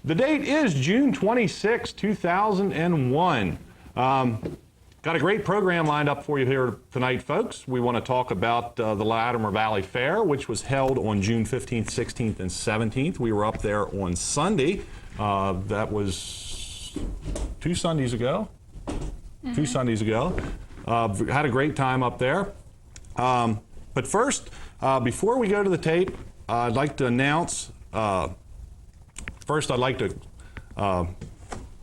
The date is June 26, 2001. Got a great program lined up for you here tonight, folks. We want to talk about the Latimer Valley Fair, which was held on June 15th, 16th, and 17th. We were up there on Sunday. That was 2 Sundays ago. 2 Sundays ago. Had a great time up there. But first, before we go to the tape, I'd like to announce, first I'd like to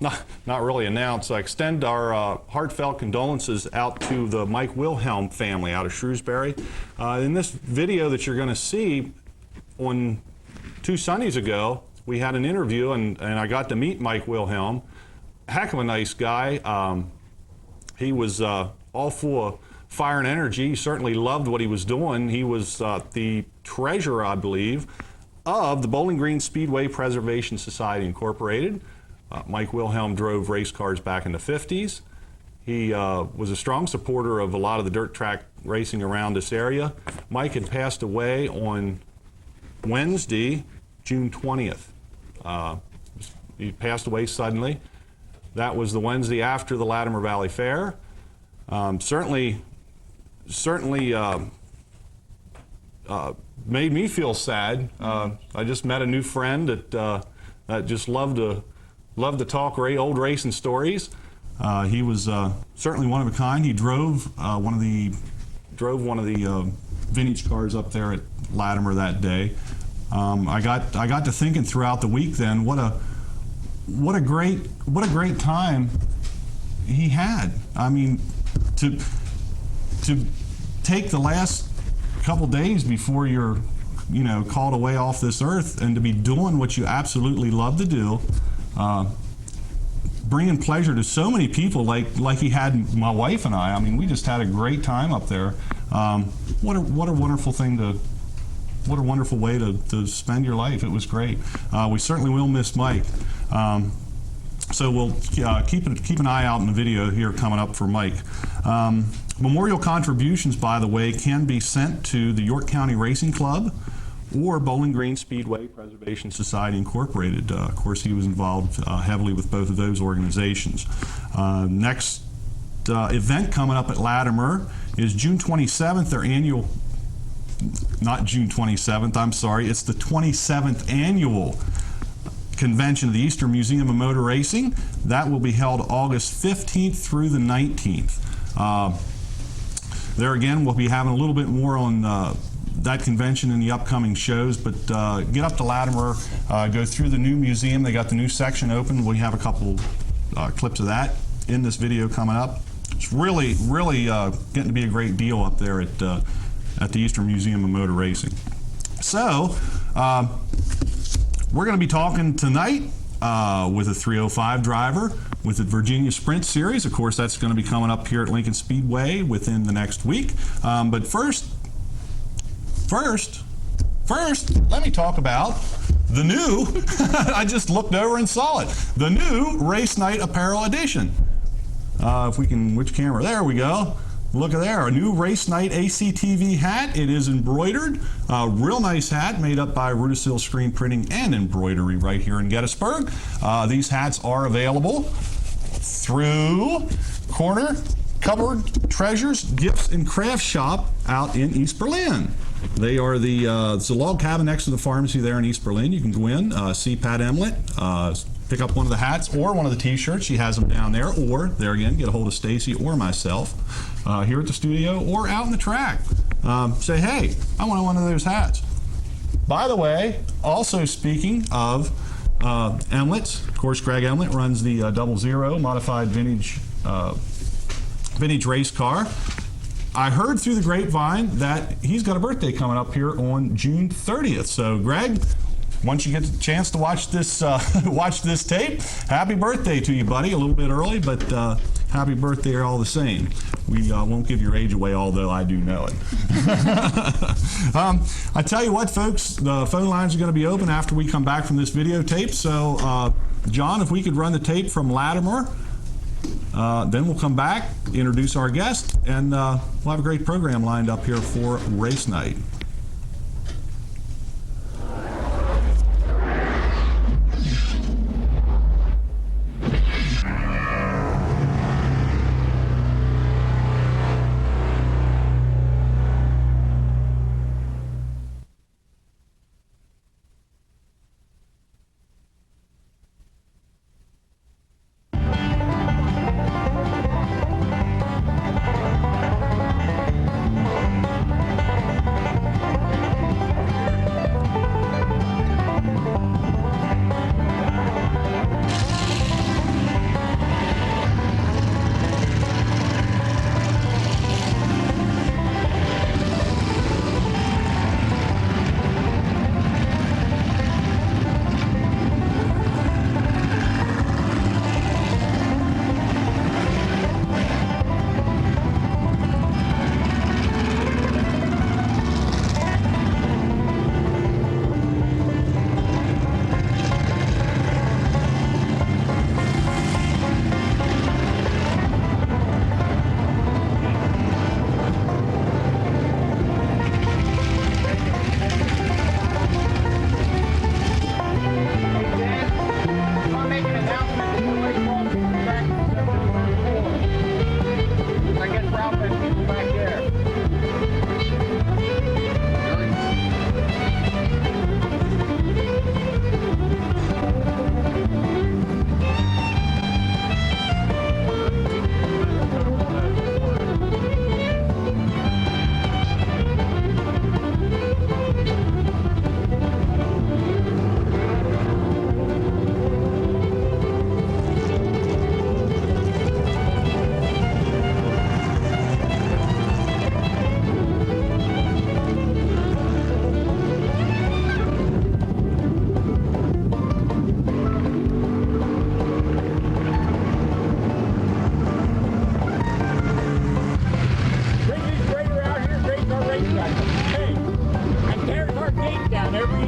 not really announce, extend our heartfelt condolences out to the Mike Wilhelm family out of Shrewsbury. In this video that you're going to see on 2 Sundays ago, we had an interview and I got to meet Mike Wilhelm. Heck of a nice guy. He was all full of fire and energy. He certainly loved what he was doing. He was the treasurer, I believe, of the Bowling Green Speedway Preservation Society Incorporated. Mike Wilhelm drove race cars back in the 50s. He was a strong supporter of a lot of the dirt track racing around this area. Mike had passed away on Wednesday, June 20th. He passed away suddenly. That was the Wednesday after the Latimer Valley Fair. Certainly made me feel sad. I just met a new friend that just loved to talk old racing stories. He was certainly one of a kind. He drove one of the vintage cars up there at Latimer that day. I got to thinking throughout the week then what a great time he had. I mean, to take the last couple days before you're called away off this earth and to be doing what you absolutely love to do, bringing pleasure to so many people like he had my wife and I. I mean, we just had a great time up there. What a wonderful thing what a wonderful way to spend your life. It was great. We certainly will miss Mike. So we'll keep an eye out in the video here coming up for Mike. Memorial contributions, by the way, can be sent to the York County Racing Club or Bowling Green Speedway Preservation Society Incorporated. Of course, he was involved heavily with both of those organizations. Next event coming up at Latimer is June 27th, their annual, not June 27th, I'm sorry, it's the 27th annual convention of the Eastern Museum of Motor Racing. That will be held August 15th through the 19th. There again, we'll be having a little bit more on that convention in the upcoming shows, but get up to Latimer, go through the new museum. They got the new section open. We have a couple clips of that in this video coming up. It's really getting to be a great deal up there at the Eastern Museum of Motor Racing. So, we're going to be talking tonight with a 305 driver with the Virginia Sprint Series. Of course, that's going to be coming up here at Lincoln Speedway within the next week. But first, let me talk about the new, I just looked over and saw it, the new Race Night Apparel Edition. If we can, which camera? There we go. Look at there, a new Race Night ACTV hat. It is embroidered. Real nice hat made up by Rudisill Screen Printing and Embroidery right here in Gettysburg. These hats are available through Corner Cupboard Treasures Gifts and Craft Shop out in East Berlin. They are it's a log cabin next to the pharmacy there in East Berlin. You can go in, see Pat Emlet, pick up one of the hats or one of the t-shirts. She has them down there, or there again, get a hold of Stacy or myself here at the studio or out in the track. Say, hey, I want one of those hats. By the way, also speaking of Emlets, of course, Greg Emlet runs the 00 modified vintage race car. I heard through the grapevine that he's got a birthday coming up here on June 30th. So, Greg, once you get the chance to watch this tape, happy birthday to you, buddy. A little bit early, but happy birthday all the same. We won't give your age away, although I do know it. I tell you what, folks, the phone lines are going to be open after we come back from this videotape. So, John, if we could run the tape from Latimer, then we'll come back, introduce our guest, and we'll have a great program lined up here for Race Night.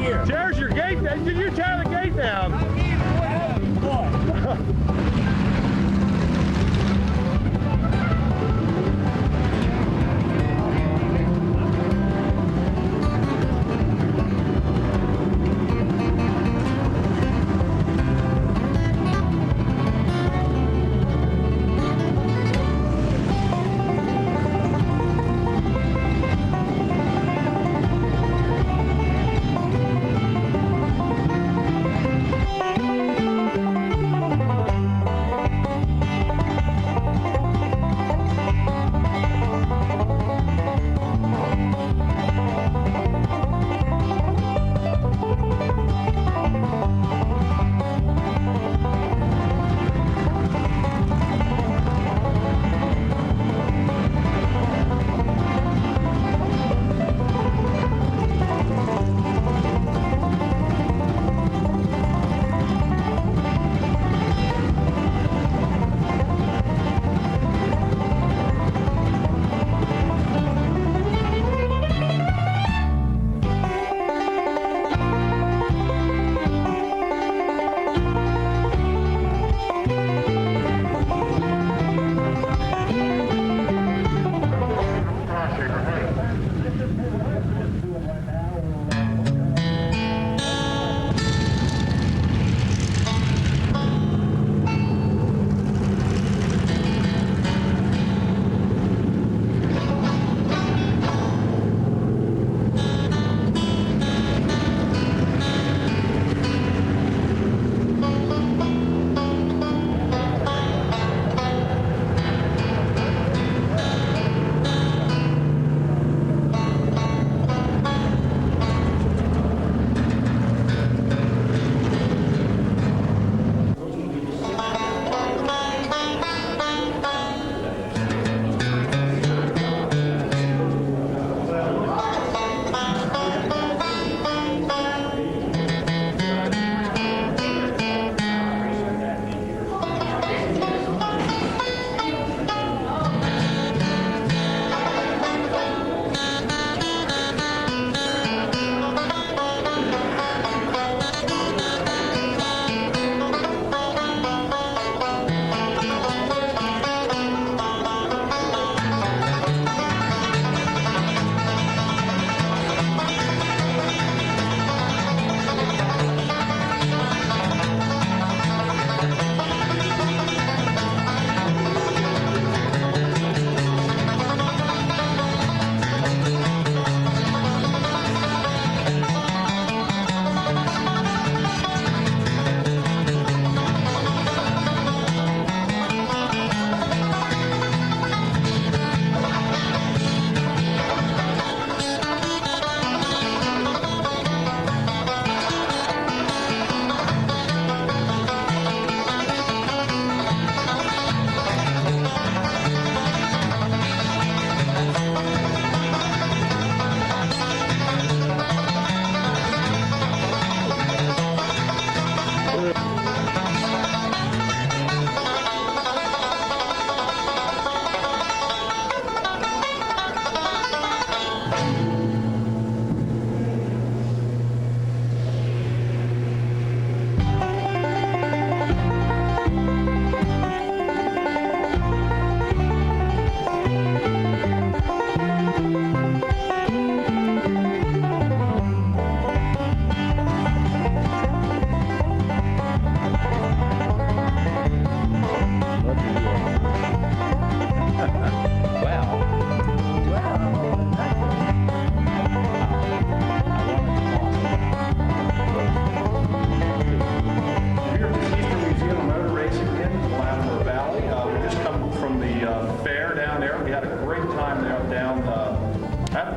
here. There's your gate. Did you tear the gate down?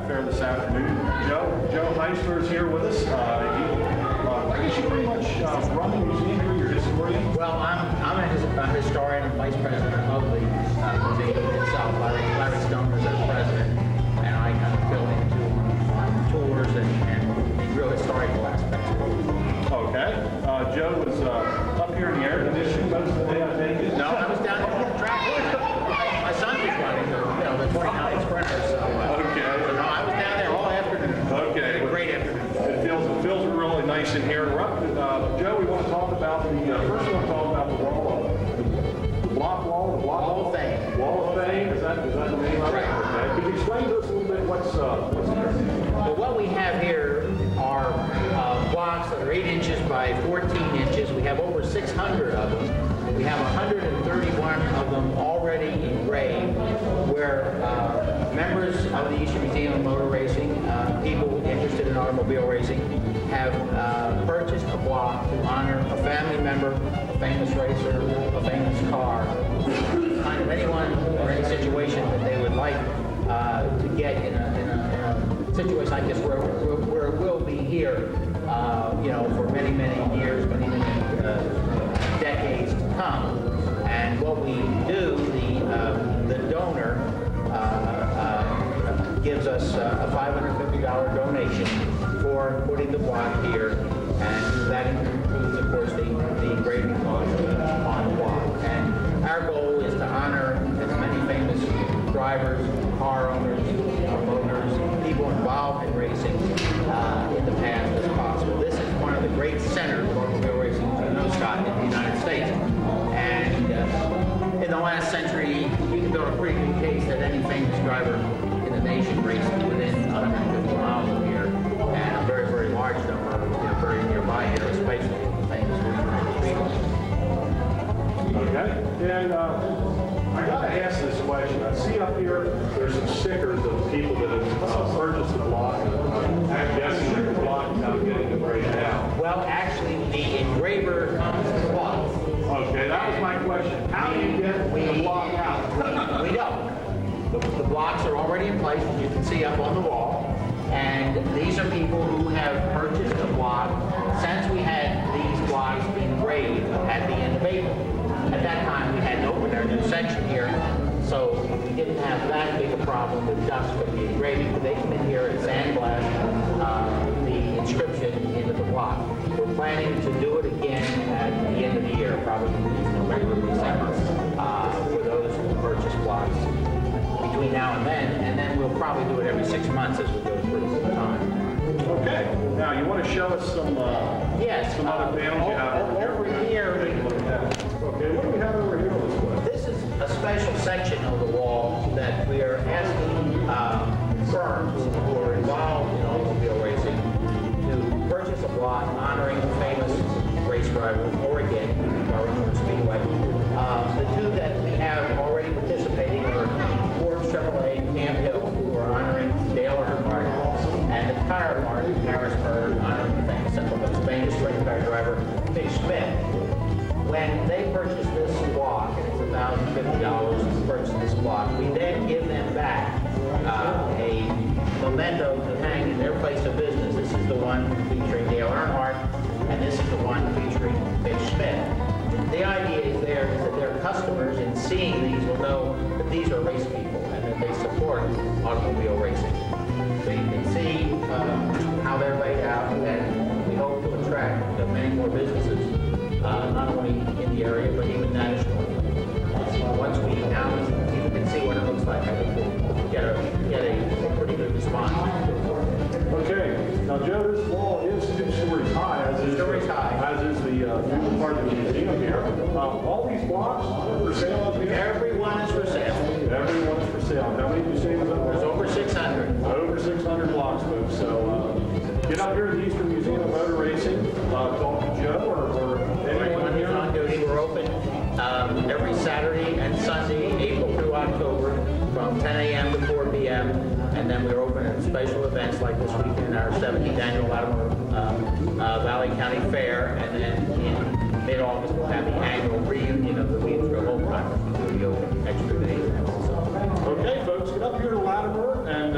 This afternoon. Joe Heisler is here with us. You pretty much run the museum here. You're a historian. Well, I'm a historian and vice president of the museum itself. Larry Stone is our president, and I kind of fill into on tours and real historical aspects. Okay. Joe was up here in the air conditioning most of the day, I think. No, I was down at the track. My son was running the 29 sprinters. So, okay. so no, I was down there all afternoon. Okay. Great afternoon. It feels real 600 of them. We have 131 of them already engraved, where members of the Eastern Museum of Motor Racing, people interested in automobile racing, have purchased a block to honor a family member, a famous racer, a famous car, kind of anyone or any situation that they would like to get in a situation like this, where it will be here, for many, many years, many decades to come. And what we do, the donor gives us a $550 donation for putting the block here, and that includes, of course, the engraving cost on the block. And our goal is to honor as many famous drivers, car owners, promoters, people involved in racing in the past as possible. This is one of the great centers of automobile racing, you know, Scott, in the United States. And in the last century, you can build a pretty good case that any famous driver in the nation raced within 150 miles of here, and a very, very large number, very nearby here, especially famous people. Okay, and I gotta ask this question. I see up here, there's some stickers of people that have purchased the block. I'm guessing that the block is now getting engraved out. Well, actually, the engraver comes to the block. Okay, that was my question. How do you get the block out? We don't. The blocks are already in place, as you can see up on the wall. And these are people who have purchased a block since we had these blocks engraved at the end of April. At that time, we hadn't opened our new section here, so we didn't have that big a problem with dust from the engraving. But they come in here and sandblast the inscription into the block. We're planning to do it again at the end of the year, probably in November, December, for those who purchase blocks between now and then we'll probably do it every 6 months as we go through the time. Okay, now you want to show us some Yes. some other panels you have over here? Over here, Okay, what do we have over here on this one? this is a special section of the wall that we are asking firms who are involved in automobile racing to purchase a block honoring a famous race driver, Oregon, Garden Speedway. The two that we have already participating are Ford Chevrolet Camp Hill, who are honoring Dale Earnhardt, and the Tire Mart in Harrisburg honoring the famous race car driver, Mitch Smith. When they purchase this block, and it's $1,050 to purchase this block, we then give them back a memento to hang in their place of business. This is the one featuring Dale Earnhardt, and this is the one featuring Mitch Smith. The idea is that their customers, in seeing these, will know that these are race people and that they support automobile racing. So you can see how they're laid out, and we hope to attract many more businesses, not only in the area, but even nationally. Once we announce, you can see what it looks like. I think we'll get a pretty good response. Okay, now Joe, this wall is 2 stories high, as is the new part of the museum here. All these blocks are for sale up here? Everyone is for sale. Everyone's for sale. How many did you say was up There's there? over 600. Over 600 blocks, folks. So get up here to the Eastern Museum of Motor Racing, talk to Joe or anyone Everyone here. is on duty. We're open every Saturday and Sunday, April through October, from 10 a.m. to 4 p.m. And then we're open at special events like this weekend, our 70th annual Latimer Valley County Fair, and then in mid-August we'll have the annual reunion of the Williamsville Old-Timers. We'll be open extra days also. Okay, folks, get up here to Latimer and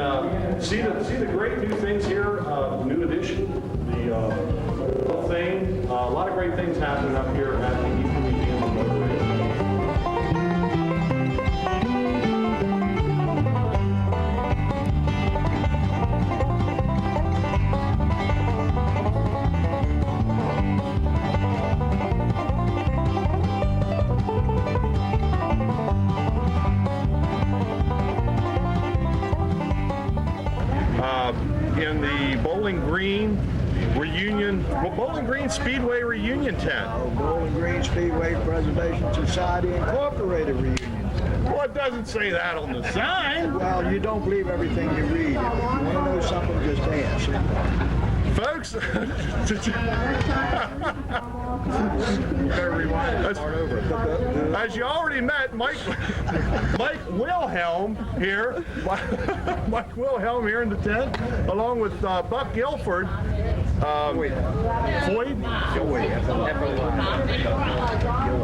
see the great new things here. New addition, the whole thing. A lot of great things happening up here at the Eastern Museum of Motor Racing. In the Bowling Green Speedway reunion tent. Bowling Green Speedway Preservation Society Incorporated reunion. Well, it doesn't say that on the sign. Well, you don't believe everything you read. If you want to know something, just ask. Folks, better rewind and start over. As you already met, Mike Wilhelm here, Mike Wilhelm here in the tent, along with Buck Guilford. Floyd?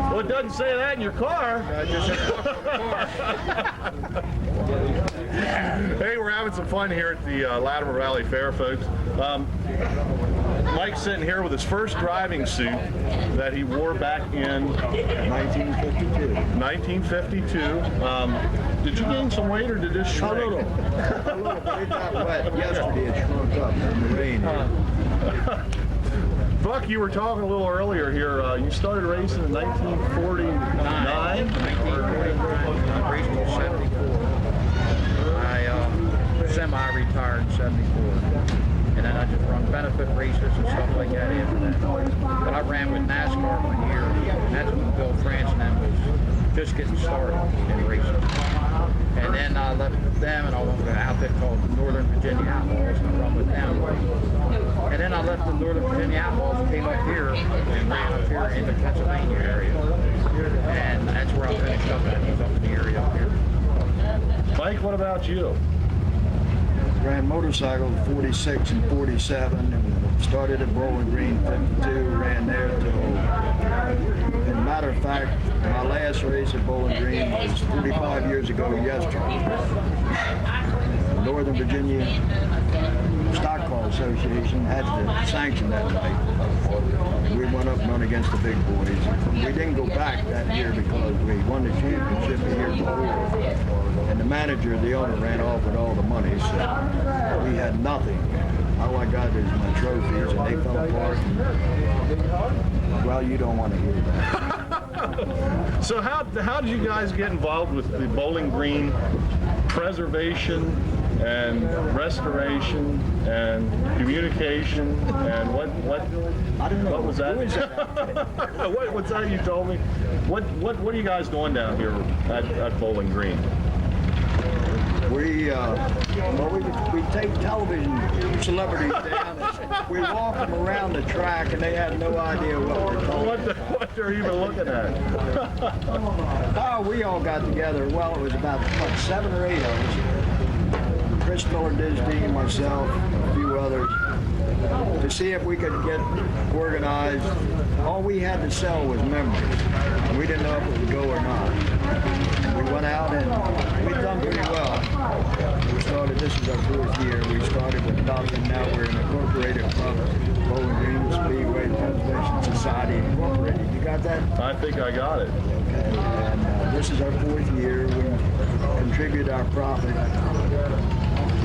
Well, it doesn't say that in your car. Hey, we're having some fun here at the Latimer Valley Fair, folks. Mike's sitting here with his first driving suit that he wore back in 1952. 1952. Did you gain some weight or did this shrink? A little, but it got wet yesterday. It shrunk up in the rain. Buck, you were talking a little earlier here. You started racing in 1949? 1949, I raced in 74. I semi-retired in 74. And then I just run benefit races and stuff like that after that. But I ran with NASCAR for a year, and that's when Bill France and them was just getting started in racing. And then I left them and I went with an outfit called the Northern Virginia Outlaws and I run with them. And then I left the Northern Virginia Outlaws and came up here and ran up here in the Pennsylvania area. And that's where I finished up at, was up in the area up here. Mike, what about you? Ran motorcycles 46 and 47 and started at Bowling Green 52, ran there till, as a matter of fact, my last race at Bowling Green was 45 years ago yesterday. The Northern Virginia Stock Car Association had to sanction that night. We went up and run against the big boys. We didn't go back that year because we won the championship the year before. And the manager, the owner, ran off with all the money, so we had nothing. All I got is my trophies, and they fell apart. Well, you don't want to hear that. So how did you guys get involved with the Bowling Green preservation and restoration and communication and what I don't know. what was that? Who is that? What's that you told me? What are you guys doing down here at Bowling Green? We take television celebrities down. We walk them around the track, and they have no idea what we're talking about. What they're even looking at? Oh, we all got together. Well, it was about 7 or 8 of us. Chris Miller, Disney, and myself, a few others, to see if we could get organized. All we had to sell was memories. We didn't know if it would go or not. We went out and we've done pretty well. This is our 4th year. We started with nothing. Now we're an incorporated club, Bowling Green Speedway Preservation Society Incorporated. You got that? I think I got it. Okay. And this is our 4th year. We contribute our profit to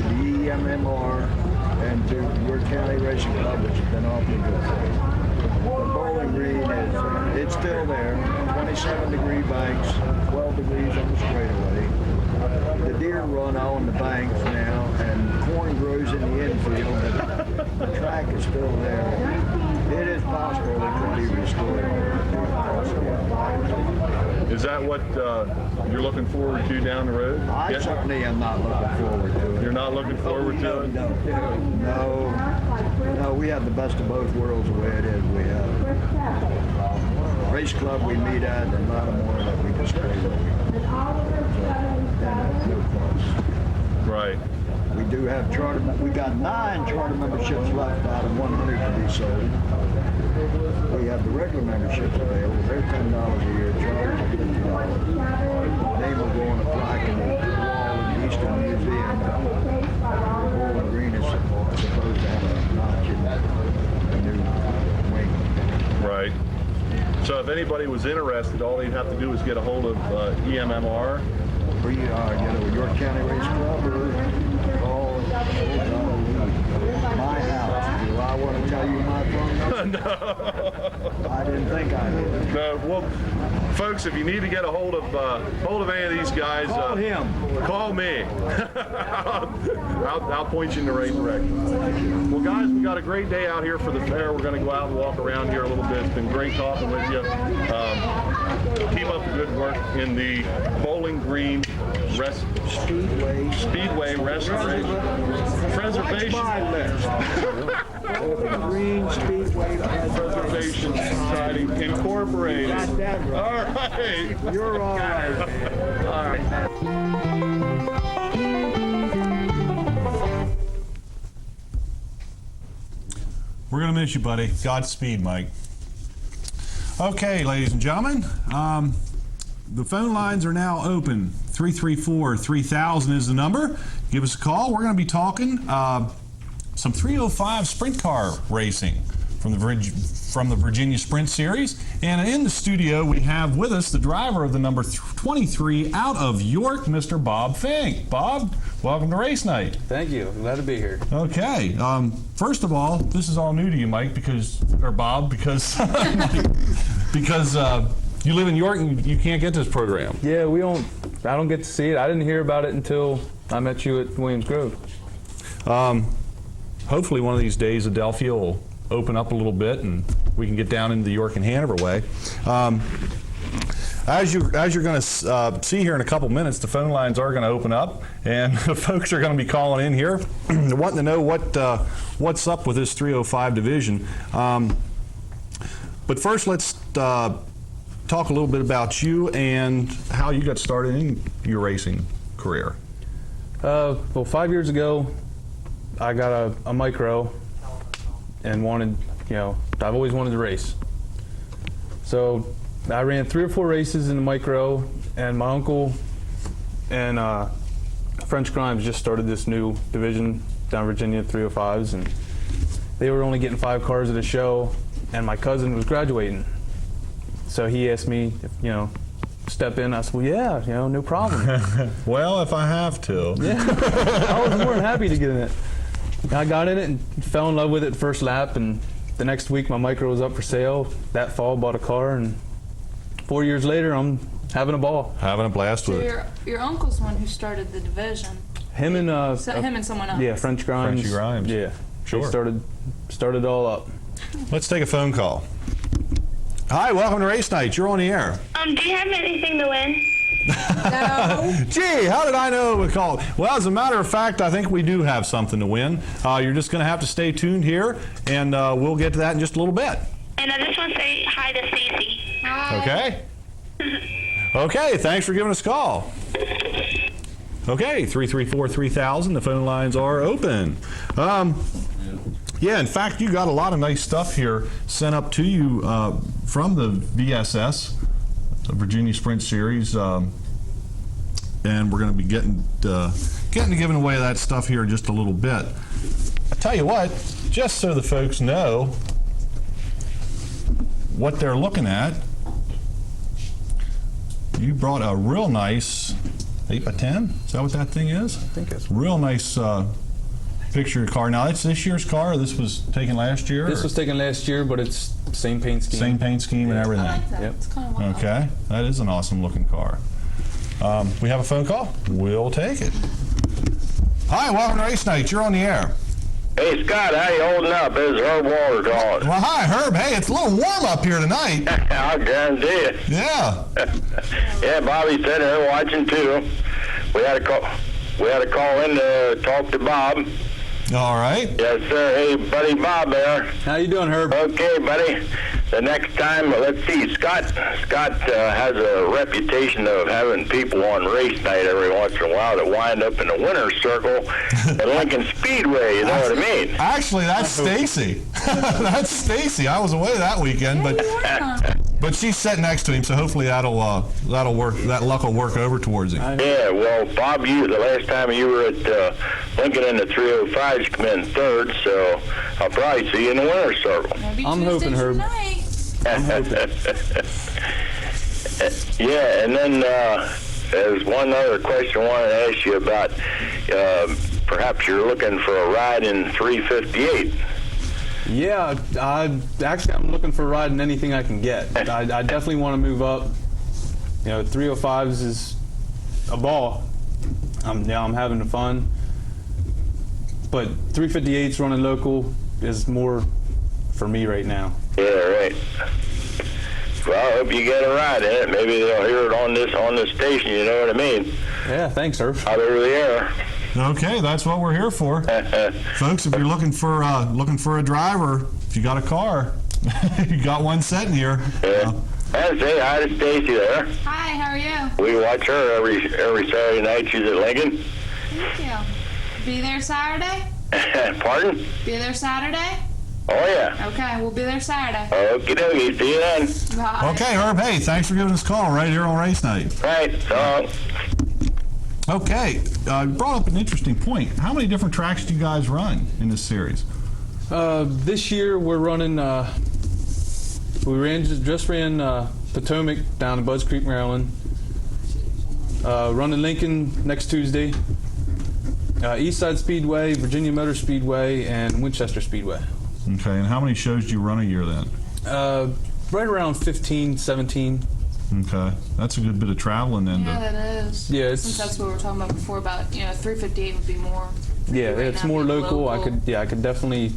the EMMR and to York County Racing Club, which has been awfully good. The Bowling Green it's still there. 27-degree banks, 12 degrees on the straightaway. The deer run on the banks now, and corn grows in the infield, but the track is still there. It is possible it could be restored. Is that what you're looking forward to down the road? I certainly am not looking forward to it. You're not looking forward to it? No, we have the best of both worlds the way it is. We have a race club we meet at, and a lot more that we can stay with. No cost. Right. We do have charter, we got 9 charter memberships left out of 100 to be sold. We have the regular memberships available. They're $10 a year, charters are $50. They will go on a plaque in the wall of the Eastern Museum. Bowling Green is supposed to have a notch in the new wing. Right. So if anybody was interested, all they'd have to do is get a hold of EMMR. We are, York County Race Club, or call my house. Do I want to tell you my phone number? No. I didn't think I did. No. Well, folks, if you need to get a hold of any of these guys, Call him. Call me. I'll point you in the right direction. Well, guys, we got a great day out here for the fair. We're going to go out and walk around here a little bit. It's been great talking with you. Keep up the good work in the Bowling Green Speedway Restoration Preservation. My list. Bowling Green Speedway Preservation Society Incorporated. Got that right. All right. You're all right, man. All right. We're going to miss you, buddy. Godspeed, Mike. Okay, ladies and gentlemen, the phone lines are now open. 334-3000 is the number. Give us a call. We're going to be talking some 305 sprint car racing from the Virginia Sprint Series. And in the studio, we have with us the driver of the number 23 out of York, Mr. Bob Fink. Bob, welcome to Race Night. Thank you. I'm glad to be here. Okay. First of all, this is all new to you, Mike, because you live in York and you can't get this program. Yeah, I don't get to see it. I didn't hear about it until I met you at Williams Grove. Hopefully, one of these days, Adelphia will open up a little bit and we can get down into the York and Hanover way. As you're going to see here in a couple minutes, the phone lines are going to open up, and folks are going to be calling in here, wanting to know what's up with this 305 division. But first, let's talk a little bit about you and how you got started in your racing career. Well, 5 years ago, I got a micro and I've always wanted to race. So I ran 3 or 4 races in the micro, and my uncle and French Grimes just started this new division down Virginia, 305s, and they were only getting 5 cars at a show, and my cousin was graduating. So he asked me if, step in. I said, well, yeah, no problem. Well, if I have to. Yeah, I was more than happy to get in it. I got in it and fell in love with it first lap, and the next week my micro was up for sale. That fall, bought a car, and 4 years later, I'm having a ball. Having a blast So with it. your uncle's one who started the division. Him and Him and someone else. yeah, French Grimes. Frenchy Grimes. Yeah, Sure. They started it all up. Let's take a phone call. Hi, welcome to Race Night. You're on the air. Do you have anything to win? No. Gee, how did I know it would call? Well, as a matter of fact, I think we do have something to win. You're just going to have to stay tuned here, and we'll get to that in just a little bit. And I just want to say hi to Stacy. Okay? Okay, thanks for giving us a call. Okay, 334-3000. The phone lines are open. Yeah, in fact, you got a lot of nice stuff here sent up to you from the VSS, the Virginia Sprint Series, and we're going to be getting to giving away that stuff here in just a little bit. I tell you what, just so the folks know what they're looking at, you brought a real nice 8x10. Is that what that thing is? I think it's Real nice picture of your car. Now, that's this year's car, or this was taken last year? This or was taken last year, but it's same paint scheme. same paint scheme and I everything. like that. Yep. It's kind of wild. Okay, that is an awesome looking car. We have a phone call? We'll take it. Hi, welcome to Race Night. You're on the air. Hey, Scott, how you holding up? This is Herb Water calling. Well, hi, Herb. Hey, it's a little warm up here tonight. I guarantee it. Yeah. Yeah, Bobby's sitting there watching too. We had a call in to talk to Bob. All right. Yes, sir. Hey, buddy Bob there. How you doing, Herb? Okay, buddy. The next time, let's see, Scott has a reputation of having people on race night every once in a while that wind up in the winner's circle at Lincoln Speedway, you know what I mean? Actually, that's Stacy. That's Stacy. I was away that weekend, but she's sitting next to him, so hopefully that'll work. That luck will work over towards him. Yeah, well, Bob, the last time you were at Lincoln in the 305s, you come in third, so I'll probably see you in the winner's circle. Maybe I'm Tuesday hoping, Herb. night. Yeah, and then there's one other question I wanted to ask you about. Perhaps you're looking for a ride in 358. Yeah, I'm looking for riding anything I can get. I definitely want to move up. 305s is a ball. I'm having the fun. But 358s running local is more for me right now. Yeah, right. Well, I hope you get a ride in it. Maybe they'll hear it on this station, you know what I mean? Yeah, thanks, sir. Out over the air. Okay, that's what we're here for. Folks, if you're looking for a driver, if you got a car, you got one sitting here. And say hi to Stacy there. Hi, how are you? We watch her every Saturday night. She's at Lincoln. Thank you. Be there Saturday? Pardon? Be there Saturday? Oh, yeah. Okay, we'll be there Saturday. Okie dokie. See you then. Bye. Okay, Herb, hey, thanks for giving us a call right here on race night. Right. So, Okay, you brought up an interesting point. How many different tracks do you guys run in this series? This year we're running. We just ran Potomac down in Budds Creek, Maryland. Running Lincoln next Tuesday. Eastside Speedway, Virginia Motor Speedway, and Winchester Speedway. Okay, and how many shows do you run a year then? Right around 15, 17. Okay, that's a good bit of traveling then. Yeah, that is. Yeah, it's- Since that's what we were talking about before about, 358 would be more. Yeah, right it's now more being local. I could definitely,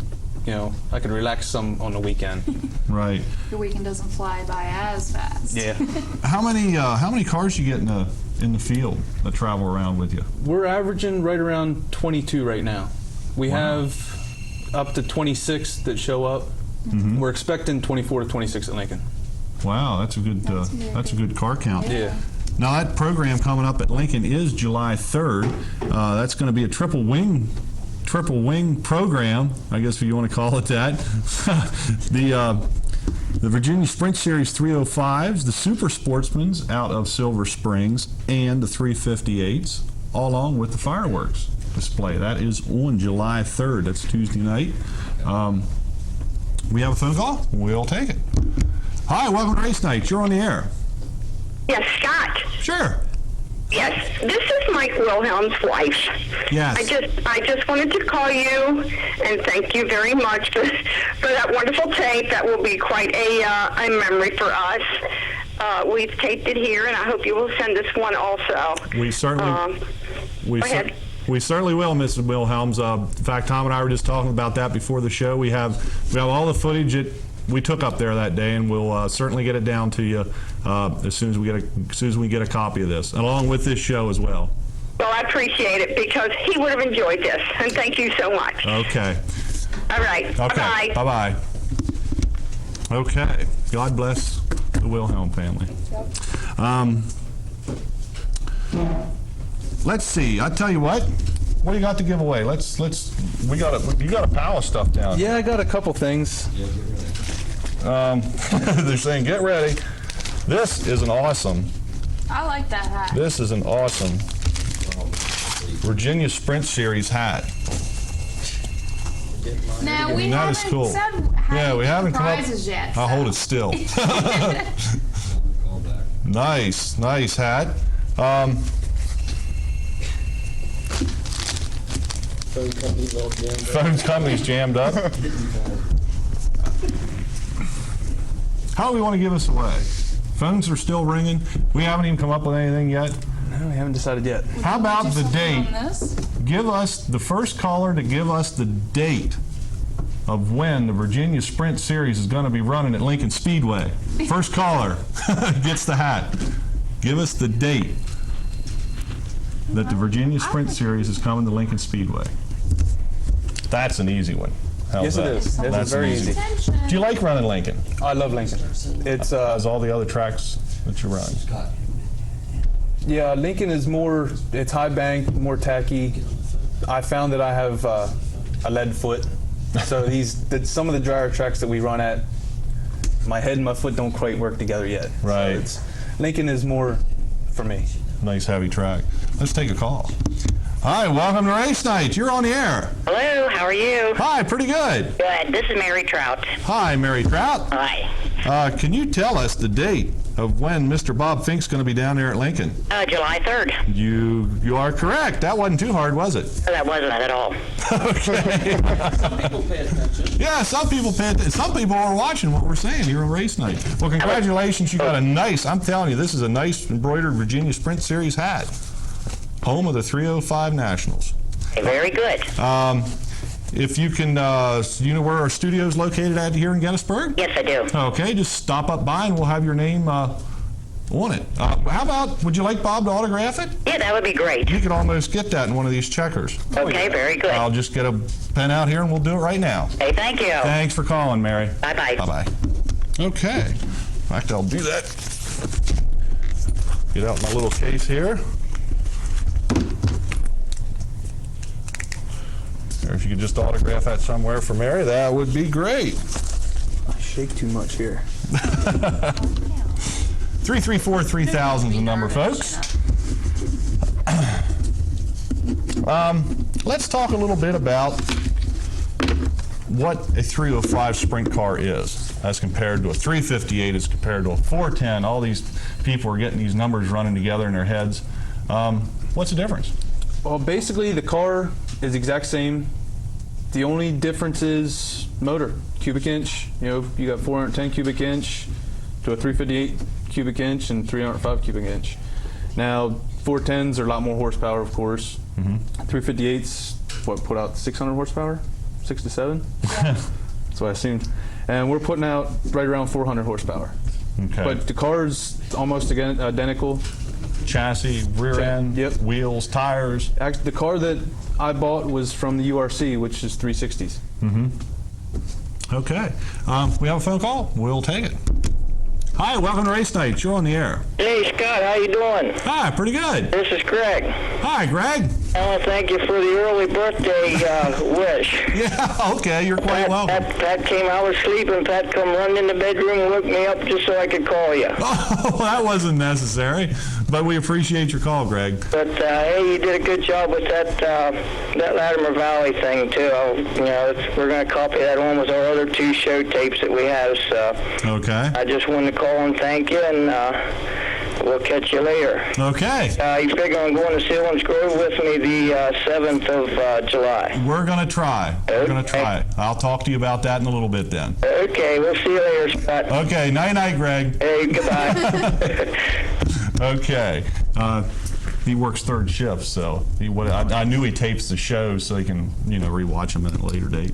I could relax some on the weekend. Right. The weekend doesn't fly by as fast. Yeah. How many cars you get in the field that travel around with you? We're averaging right around 22 right now. We have up to 26 that show up. We're expecting 24 to 26 at Lincoln. Wow, that's a good car count. Yeah. Now that program coming up at Lincoln is July 3rd. That's going to be a triple wing program, I guess if you want to call it that. The Virginia Sprint Series 305s, the Super Sportsmans out of Silver Springs, and the 358s, all along with the fireworks display. That is on July 3rd. That's Tuesday night. We have a phone call. We'll take it. Hi, welcome to Race Night. You're on the air. Yes, Scott. Sure. Yes, this is Mike Wilhelm's wife. Yes. I just wanted to call you and thank you very much for that wonderful tape. That will be quite a memory for us. We've taped it here, and I hope you will send us one also. We certainly. Go ahead. We certainly will, Mrs. Wilhelms. In fact, Tom and I were just talking about that before the show. We have all the footage that we took up there that day, and we'll certainly get it down to you as soon as we get a copy of this, along with this show as well. Well, I appreciate it because he would have enjoyed this, and thank you so much. Okay. All right. Okay. Bye-bye. Bye-bye. Okay. God bless the Wilhelm family. Let's see. I tell you what do you got to give away? You got a pile of stuff down. Yeah, I got a couple things. They're saying get ready. This is an awesome Virginia Sprint Series hat. Now, we That is haven't cool. said how We haven't come up. prizes yet. I'll hold it still. Nice hat. Phone company's jammed up. How do we want to give this away? Phones are still ringing. We haven't even come up with anything yet. No, we haven't decided yet. How about the Just date? on this? Give us the first caller to give us the date of when the Virginia Sprint Series is going to be running at Lincoln Speedway. First caller gets the hat. Give us the date that the Virginia Sprint Series is coming to Lincoln Speedway. That's an easy one. How's Yes, it that? is. It's That's very an easy. Attention. Do you like running Lincoln? I love Lincoln. It's As all the other tracks that you run. yeah, Lincoln is more. It's high bank, more tacky. I found that I have a lead foot, so some of the drier tracks that we run at, my head and my foot don't quite work together yet. Right. So Lincoln is more for me. Nice heavy track. Let's take a call. Hi, welcome to Race Night. You're on the air. Hello, how are you? Hi, pretty good. Good. This is Mary Trout. Hi, Mary Trout. Hi. Can you tell us the date of when Mr. Bob Fink's going to be down there at Lincoln? July 3rd. You are correct. That wasn't too hard, was it? That wasn't at all. Okay. Yeah, some people pay attention. Some people are watching what we're saying here on Race Night. Well, congratulations. You got I'm telling you, this is a nice embroidered Virginia Sprint Series hat. Home of the 305 Nationals. Very good. If you can, you know where our studio's located at here in Gettysburg? Yes, I do. Okay, just stop up by and we'll have your name on it. How about, would you like Bob to autograph it? Yeah, that would be great. You could almost get that in one of these checkers. Okay, very good. I'll just get a pen out here and we'll do it right now. Hey, thank you. Thanks for calling, Mary. Bye-bye. Bye-bye. Okay. In fact, I'll do that. Get out my little case here. Or if you could just autograph that somewhere for Mary, that would be great. I shake too much here. 334-3000 is the number, folks. Let's talk a little bit about what a 305 sprint car is as compared to a 358, as compared to a 410. All these people are getting these numbers running together in their heads. What's the difference? Well, basically, the car is the exact same. The only difference is motor, cubic inch. You know, you got 410 cubic inch to a 358 cubic inch and 305 cubic inch. Now, 410s are a lot more horsepower, of course. 358s, what, put out 600 horsepower? 6 to 7? That's what I assumed. And we're putting out right around 400 horsepower. Okay. But the car's almost again identical. Chassis, rear end, Yep. wheels, tires. Actually, the car that I bought was from the URC, which is 360s. Okay. We have a phone call. We'll take it. Hi, welcome to Race Night. You're on the air. Hey, Scott, how you doing? Hi, pretty good. This is Greg. Hi, Greg. I want to thank you for the early birthday wish. Yeah, okay, you're quite welcome. Pat came, I was sleeping, Pat come running in the bedroom and woke me up just so I could call you. Oh, that wasn't necessary, but we appreciate your call, Greg. But, hey, you did a good job with that Latimer Valley thing, too. We're going to copy that one with our other 2 show tapes that we have, so Okay. I just wanted to call and thank you, and we'll catch you later. Okay. You figure on going to Sealands Grove with me the 7th of July? We're going to try. We're going to try. I'll talk to you about that in a little bit then. Okay, we'll see you later, Scott. Okay, night-night, Greg. Hey, goodbye. Okay. He works third shift, so I knew he tapes the shows so he can, rewatch them at a later date.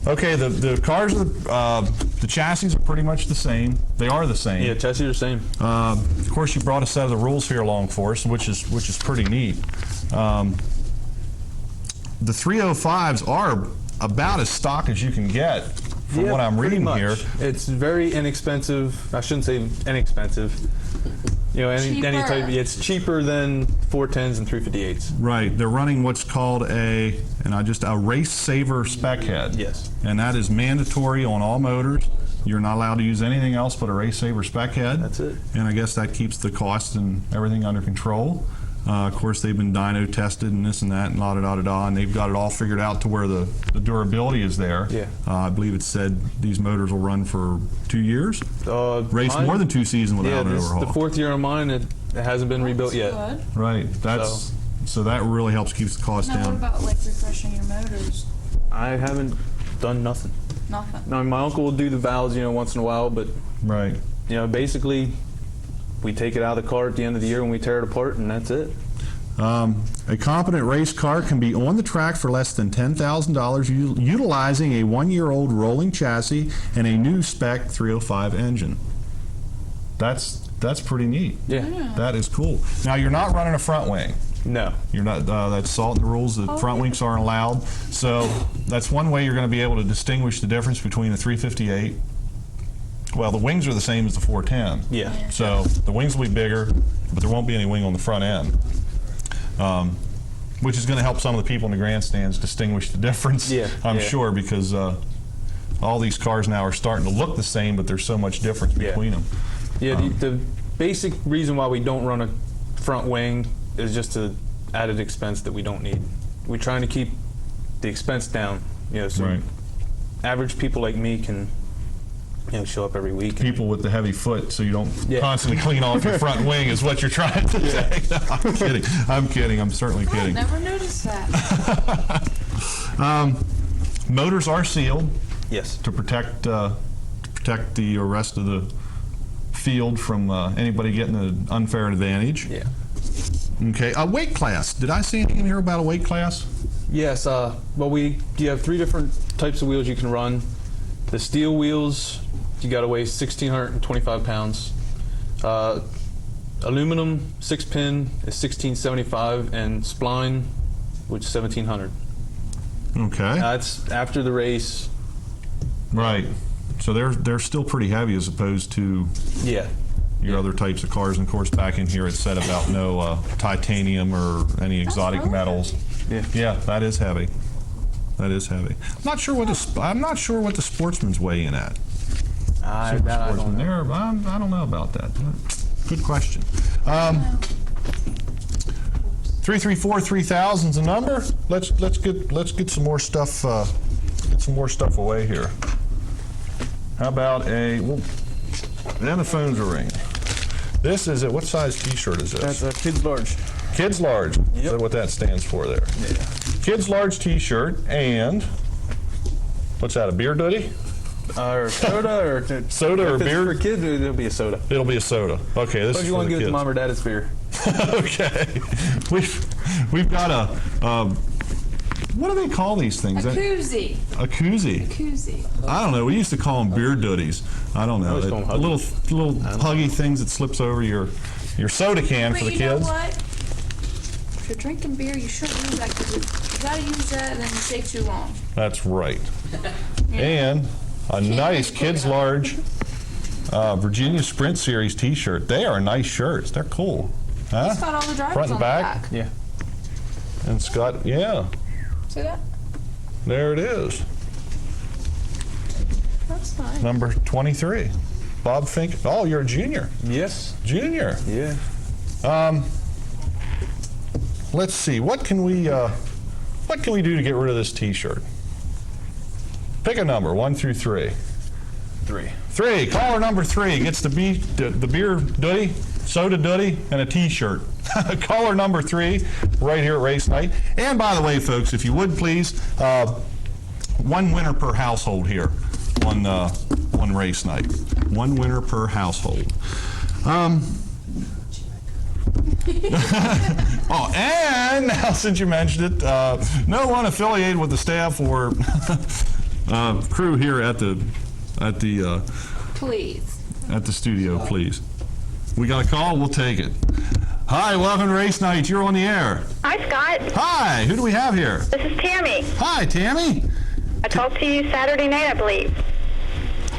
Okay, the cars, the chassis are pretty much the same. They are the same. Yeah, chassis are the same. Of course, you brought a set of the rules here along for us, which is pretty neat. The 305s are about as stock as you can get from what I'm pretty reading much. here. It's very inexpensive. I shouldn't say inexpensive. Any type. It's cheaper than 410s and 358s. Right, they're running what's called a Race Saver spec head. Yes. And that is mandatory on all motors. You're not allowed to use anything else but a Race Saver spec head. That's it. And I guess that keeps the cost and everything under control. Of course, they've been dyno tested and this and that and la-da-da-da-da, and they've got it all figured out to where the durability is there. Yeah. I believe it said these motors will run for 2 years. Race Mine- more than 2 seasons without an this is overhaul. the 4th year on mine. It hasn't been rebuilt yet. Good. Right, so that really helps keep the cost Now, what down. about like refreshing your motors? I haven't done nothing. Nothing. No, my uncle will do the valves, once in a while, but Right. basically, we take it out of the car at the end of the year when we tear it apart, and that's it. A competent race car can be on the track for less than $10,000 utilizing a 1-year-old rolling chassis and a new spec 305 engine. That's pretty neat. Yeah. That is cool. Now, you're not running a front wing. No. You're not. That's salt in the rules. The front wings aren't allowed. So that's one way you're going to be able to distinguish the difference between the 358. Well, the wings are the same as the 410. Yeah. So the wings will be bigger, but there won't be any wing on the front end. Which is going to help some of the people in the grandstands distinguish the difference, Yeah, I'm yeah. sure, because all these cars now are starting to look the same, but there's so much difference between them. Yeah, the basic reason why we don't run a front wing is just an added expense that we don't need. We're trying to keep the expense down, so Right. average people like me can, show up every week. People with the heavy foot, so you don't Yeah. constantly clean off your front wing, is what you're trying to say. No, I'm kidding. I'm kidding. I'm certainly I kidding. never noticed that. Motors are sealed Yes. to protect the rest of the field from anybody getting an unfair advantage. Yeah. Okay, a weight class. Did I see anything in here about a weight class? Yes. Well, you have 3 different types of wheels you can run. The steel wheels you got to weigh 1,625 pounds. Aluminum 6-pin is 1,675, and spline, which is 1,700. Okay. That's after the race. Right. So they're still pretty heavy as opposed to Yeah. your other types of cars. And of course, back in here it said about no titanium or any exotic really metals. Yeah. Yeah, that is heavy. That is heavy. I'm not sure what the Sportsman's weigh in at. I Super don't Sportsman. know. I don't know about that. Good question. 334-3000 is the number. Let's get some more stuff. Get some more stuff away here. How about and the phones are ringing. This is what size T-shirt is this? That's a kid's large. Kids large. Is that what that stands for there? Yeah. Kids large T-shirt and what's that? A beer duddy? Or soda, or Soda or if it's beer? for kids, it'll be a soda. It'll be a soda. Okay, this But is if you for want the to give it kids. to mom or dad, it's beer. Okay, we've got a what do they call these things? A koozie. A koozie. Koozie. I don't know. We used to call them beer duddies. I don't know. just call them The little huggy things that slips over your soda can But for the you know kids. what? If you're drinking beer, you shouldn't use that because you gotta use that and then it takes too long. That's right. And a nice kids large Virginia Sprint Series T-shirt. They are nice shirts. They're cool. Huh? It's got all the drivers Front and on back? the back. Yeah. And Scott, yeah, See that? there it is. That's nice. Number 23. Bob Fink. Oh, you're a junior. Yes. Junior. Yeah. Let's see. What can we do to get rid of this T-shirt? Pick a number, 1 through 3. 3. 3. Caller number 3 gets the beer duddy, soda duddy, and a T-shirt. Caller number 3, right here at race night. And by the way, folks, if you would please, one winner per household here on race night. One winner per household. Oh, and now since you mentioned it, no one affiliated with the staff or crew here at the Please. studio, please. We got a call, we'll take it. Hi, welcome to Race Night. You're on the air. Hi, Scott. Hi, who do we have here? This is Tammy. Hi, Tammy. I talked to you Saturday night, I believe.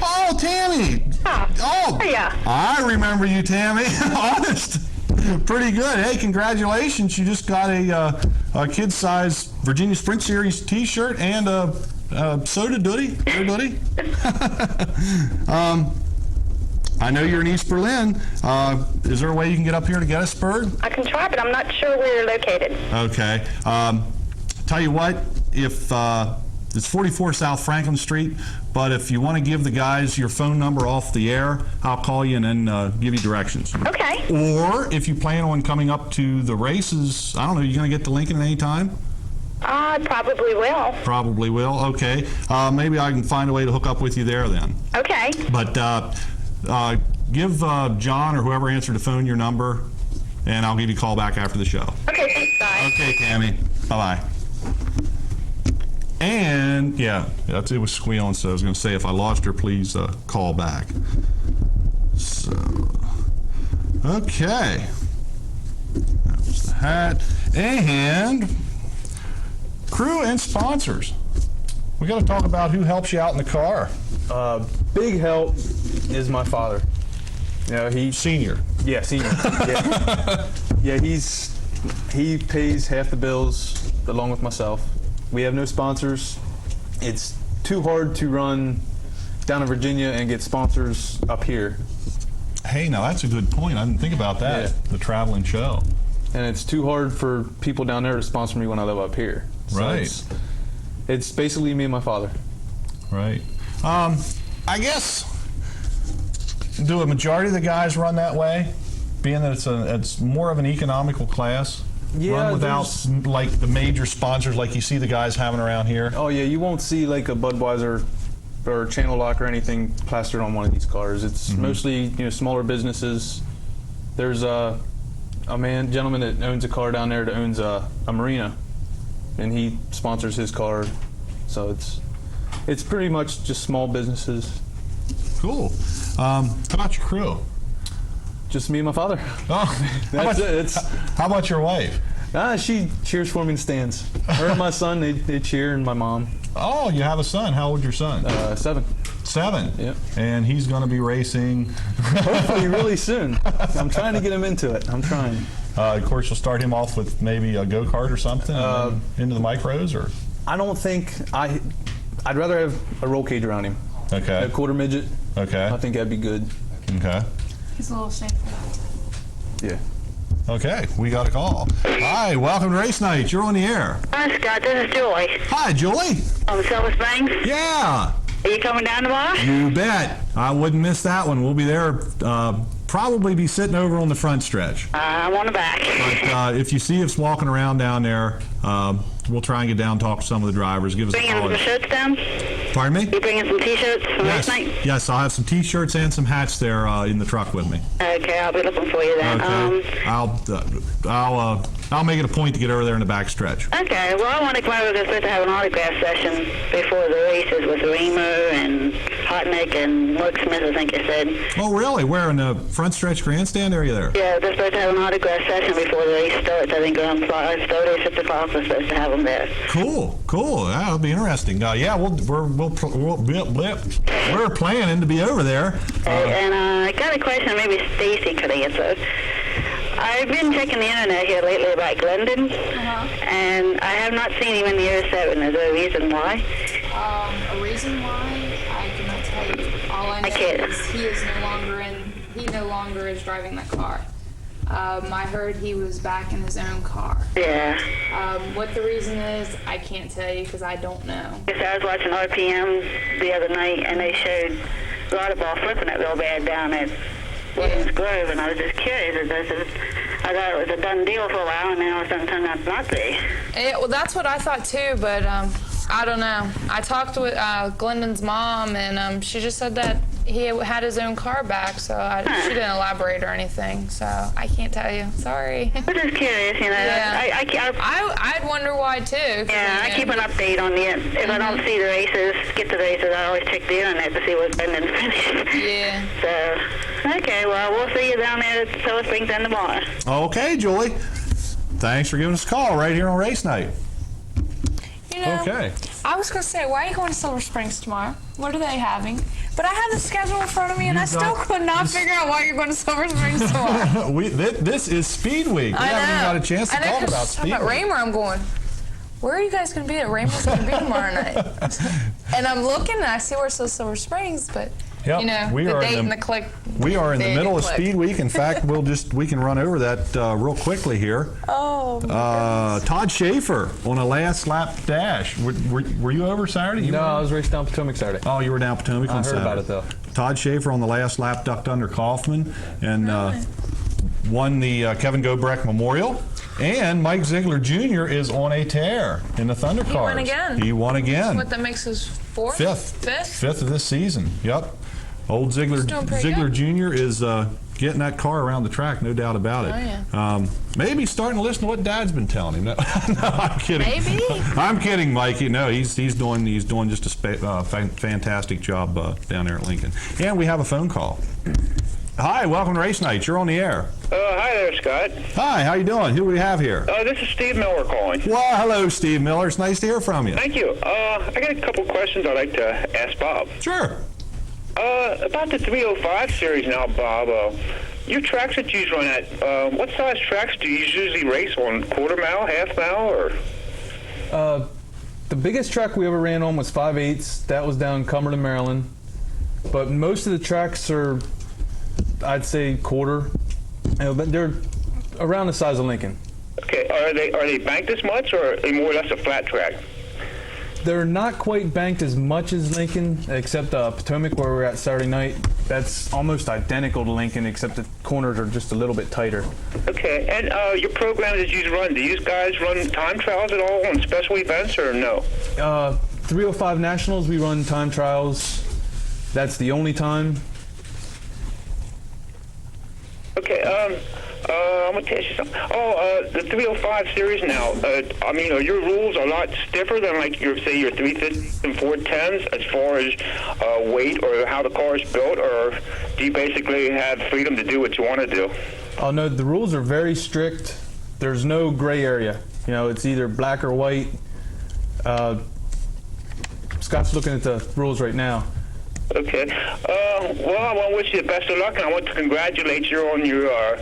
Oh, Tammy. Ah, Oh, how are ya? I remember you, Tammy. Honest. Pretty good. Hey, congratulations. You just got a kid-size Virginia Sprint Series T-shirt and a soda duddy. Beer duddy. I know you're in East Berlin. Is there a way you can get up here to get us, Spurred? I can try, but I'm not sure where you're located. Okay. Tell you what, if it's 44 South Franklin Street, but if you want to give the guys your phone number off the air, I'll call you and then give you directions. Okay. Or if you plan on coming up to the races, I don't know, you going to get to Lincoln at any time? I probably will. Probably will. Okay. Maybe I can find a way to hook up with you there then. Okay. But give John or whoever answered the phone your number, and I'll give you a call back after the show. Okay, thanks, guys. Okay, Tammy. Bye-bye. And, yeah, it was squealing, so I was going to say, if I lost her, please call back. So, okay. That was the hat. And crew and sponsors. We got to talk about who helps you out in the car. Big help is my father. You know, Senior. Yeah, senior. Yeah. Yeah, he pays half the bills along with myself. We have no sponsors. It's too hard to run down in Virginia and get sponsors up here. Hey, now that's a good point. I didn't think about that. Yeah. The traveling show. And it's too hard for people down there to sponsor me when I live up here. So Right. It's basically me and my father. Right. I guess, do a majority of the guys run that way, being that it's more of an economical class? Yeah, Run without like the major sponsors like you see the guys having around here? Oh yeah, you won't see like a Budweiser or Channel Lock or anything plastered on one of these cars. It's mostly smaller businesses. There's a gentleman that owns a car down there that owns a marina, and he sponsors his car. So it's pretty much just small businesses. Cool. How about your crew? Just me and my father. Oh, That's it. How about your wife? She cheers for me in the stands. Her and my son, they cheer, and my mom. Oh, you have a son. How old's your son? 7. 7. Yep. And he's going to be racing. Hopefully really soon. I'm trying to get him into it. I'm trying. Of course, you'll start him off with maybe a go-kart or something, and then into the micros, or? I don't think I'd rather have a roll cage around him. Okay. A quarter midget. Okay. I think that'd be good. Okay. He's a little Stanford. Yeah. Okay, we got a call. Hi, welcome to Race Night. You're on the air. Hi, Scott. This is Joy Hi, Julie. from Silver Springs. Yeah, Are you coming down tomorrow? you bet. I wouldn't miss that one. We'll be there. Probably be sitting over on the front stretch. I'm on the back. But if you see us walking around down there, we'll try and get down and talk to some of the drivers. Give us a Bringing some call. shirts down? Pardon me? You bringing some T-shirts from Yes. last night? Yes, I'll have some T-shirts and some hats there in the truck with me. Okay, I'll be looking for you then. Okay. I'll make it a point to get over there in the back stretch. Okay, well, I want to come over because we're supposed to have an autograph session before the races with Reamer and Hotnick and Mark Smith, I think you said. Oh, really? Where, in the front stretch grandstand area there? Yeah, they're supposed to have an autograph session before the race starts. I think around 5:30, 6 o'clock, we're supposed to have them there. Cool. That'll be interesting. Yeah, we're planning to be over there. And I got a question maybe Stacy could answer. I've been checking the internet here lately about Glendon, and I have not seen him in the 07. Is there a reason why? A reason why I cannot tell you. All I know can't. is he no longer is driving that car. I heard he was back in his own car. Yeah. What the reason is, I can't tell you because I don't know. Yes, I was watching RPM the other night, and they showed Lauderdale flipping it real bad down at Williams Grove, and I was just curious. I thought it was a done deal for a while, and then all of a sudden it turned out not to be. Well, that's what I thought too, but I don't know. I talked with Glendon's mom, and she just said that he had his own car back, so she didn't elaborate or anything, so I can't tell you. Sorry. I'm just curious, you know. Yeah. I'd wonder why too. Yeah, I keep an update on the, if I don't see the races, get to the races, I always check the internet to see what's been in finish. Yeah. So, okay, well, we'll see you down there at Silver Springs then tomorrow. Okay, Julie. Thanks for giving us a call right here on Race Night. You know, Okay. I was going to say, why are you going to Silver Springs tomorrow? What are they having? But I have the schedule in front of me, and I still could not figure out why you're going to Silver Springs tomorrow. This is Speed Week. We haven't even got a chance to talk about Speed about Week. Raymer, I'm going, where are you guys going to be at? Raymer's going to be tomorrow night. And I'm looking, and I see where it says Silver Springs, but, Yep, you know, we the are date in and the- the click. We are in the big middle of click. Speed Week. In fact, we can run over that real quickly here. Oh, Todd Schaefer on a last lap dash. Were you over Saturday? You No, were? I was racing down Potomac Saturday. Oh, you were down Potomac on I heard Saturday. about it, though. Todd Schaefer on the last lap ducked under Kaufman and won the Kevin Gobrecht Memorial. And Mike Ziegler Jr. is on a tear in the Thunder He cars. won again. He won again. what that makes us fourth? Fifth Fifth? of this season. Yep. Old Ziegler doing pretty Ziegler good. Jr. is getting that car around the track, no doubt about it. Oh, yeah. Maybe starting to listen to what Dad's been telling him. No, I'm kidding. Maybe. I'm kidding, Mikey. No, he's doing just a fantastic job down there at Lincoln. And we have a phone call. Hi, welcome to Race Night. You're on the air. Hi there, Scott. Hi, how you doing? Who do we have here? This is Steve Miller calling. Well, hello, Steve Miller. It's nice to hear from you. Thank you. I got a couple questions I'd like to ask Bob. Sure. About the 305 series now, Bob. Your tracks that you run at, what size tracks do you usually race on? Quarter mile, half mile, or? The biggest track we ever ran on was 5/8. That was down in Cumberland, Maryland. But most of the tracks are, I'd say, quarter. But they're around the size of Lincoln. Okay, are they banked as much, or are they more or less a flat track? They're not quite banked as much as Lincoln, except Potomac, where we're at Saturday night. That's almost identical to Lincoln, except the corners are just a little bit tighter. Okay, and your programs that you run, do you guys run time trials at all on special events, or no? 305 Nationals, we run time trials. That's the only time. Okay, I'm gonna tell you something. The 305 series now. I mean, are your rules a lot stiffer than like your 350s and 410s as far as weight or how the car is built, or do you basically have freedom to do what you want to do? Oh no, the rules are very strict. There's no gray area. You know, it's either black or white. Scott's looking at the rules right now. Okay. Well, I want to wish you the best of luck, and I want to congratulate you on your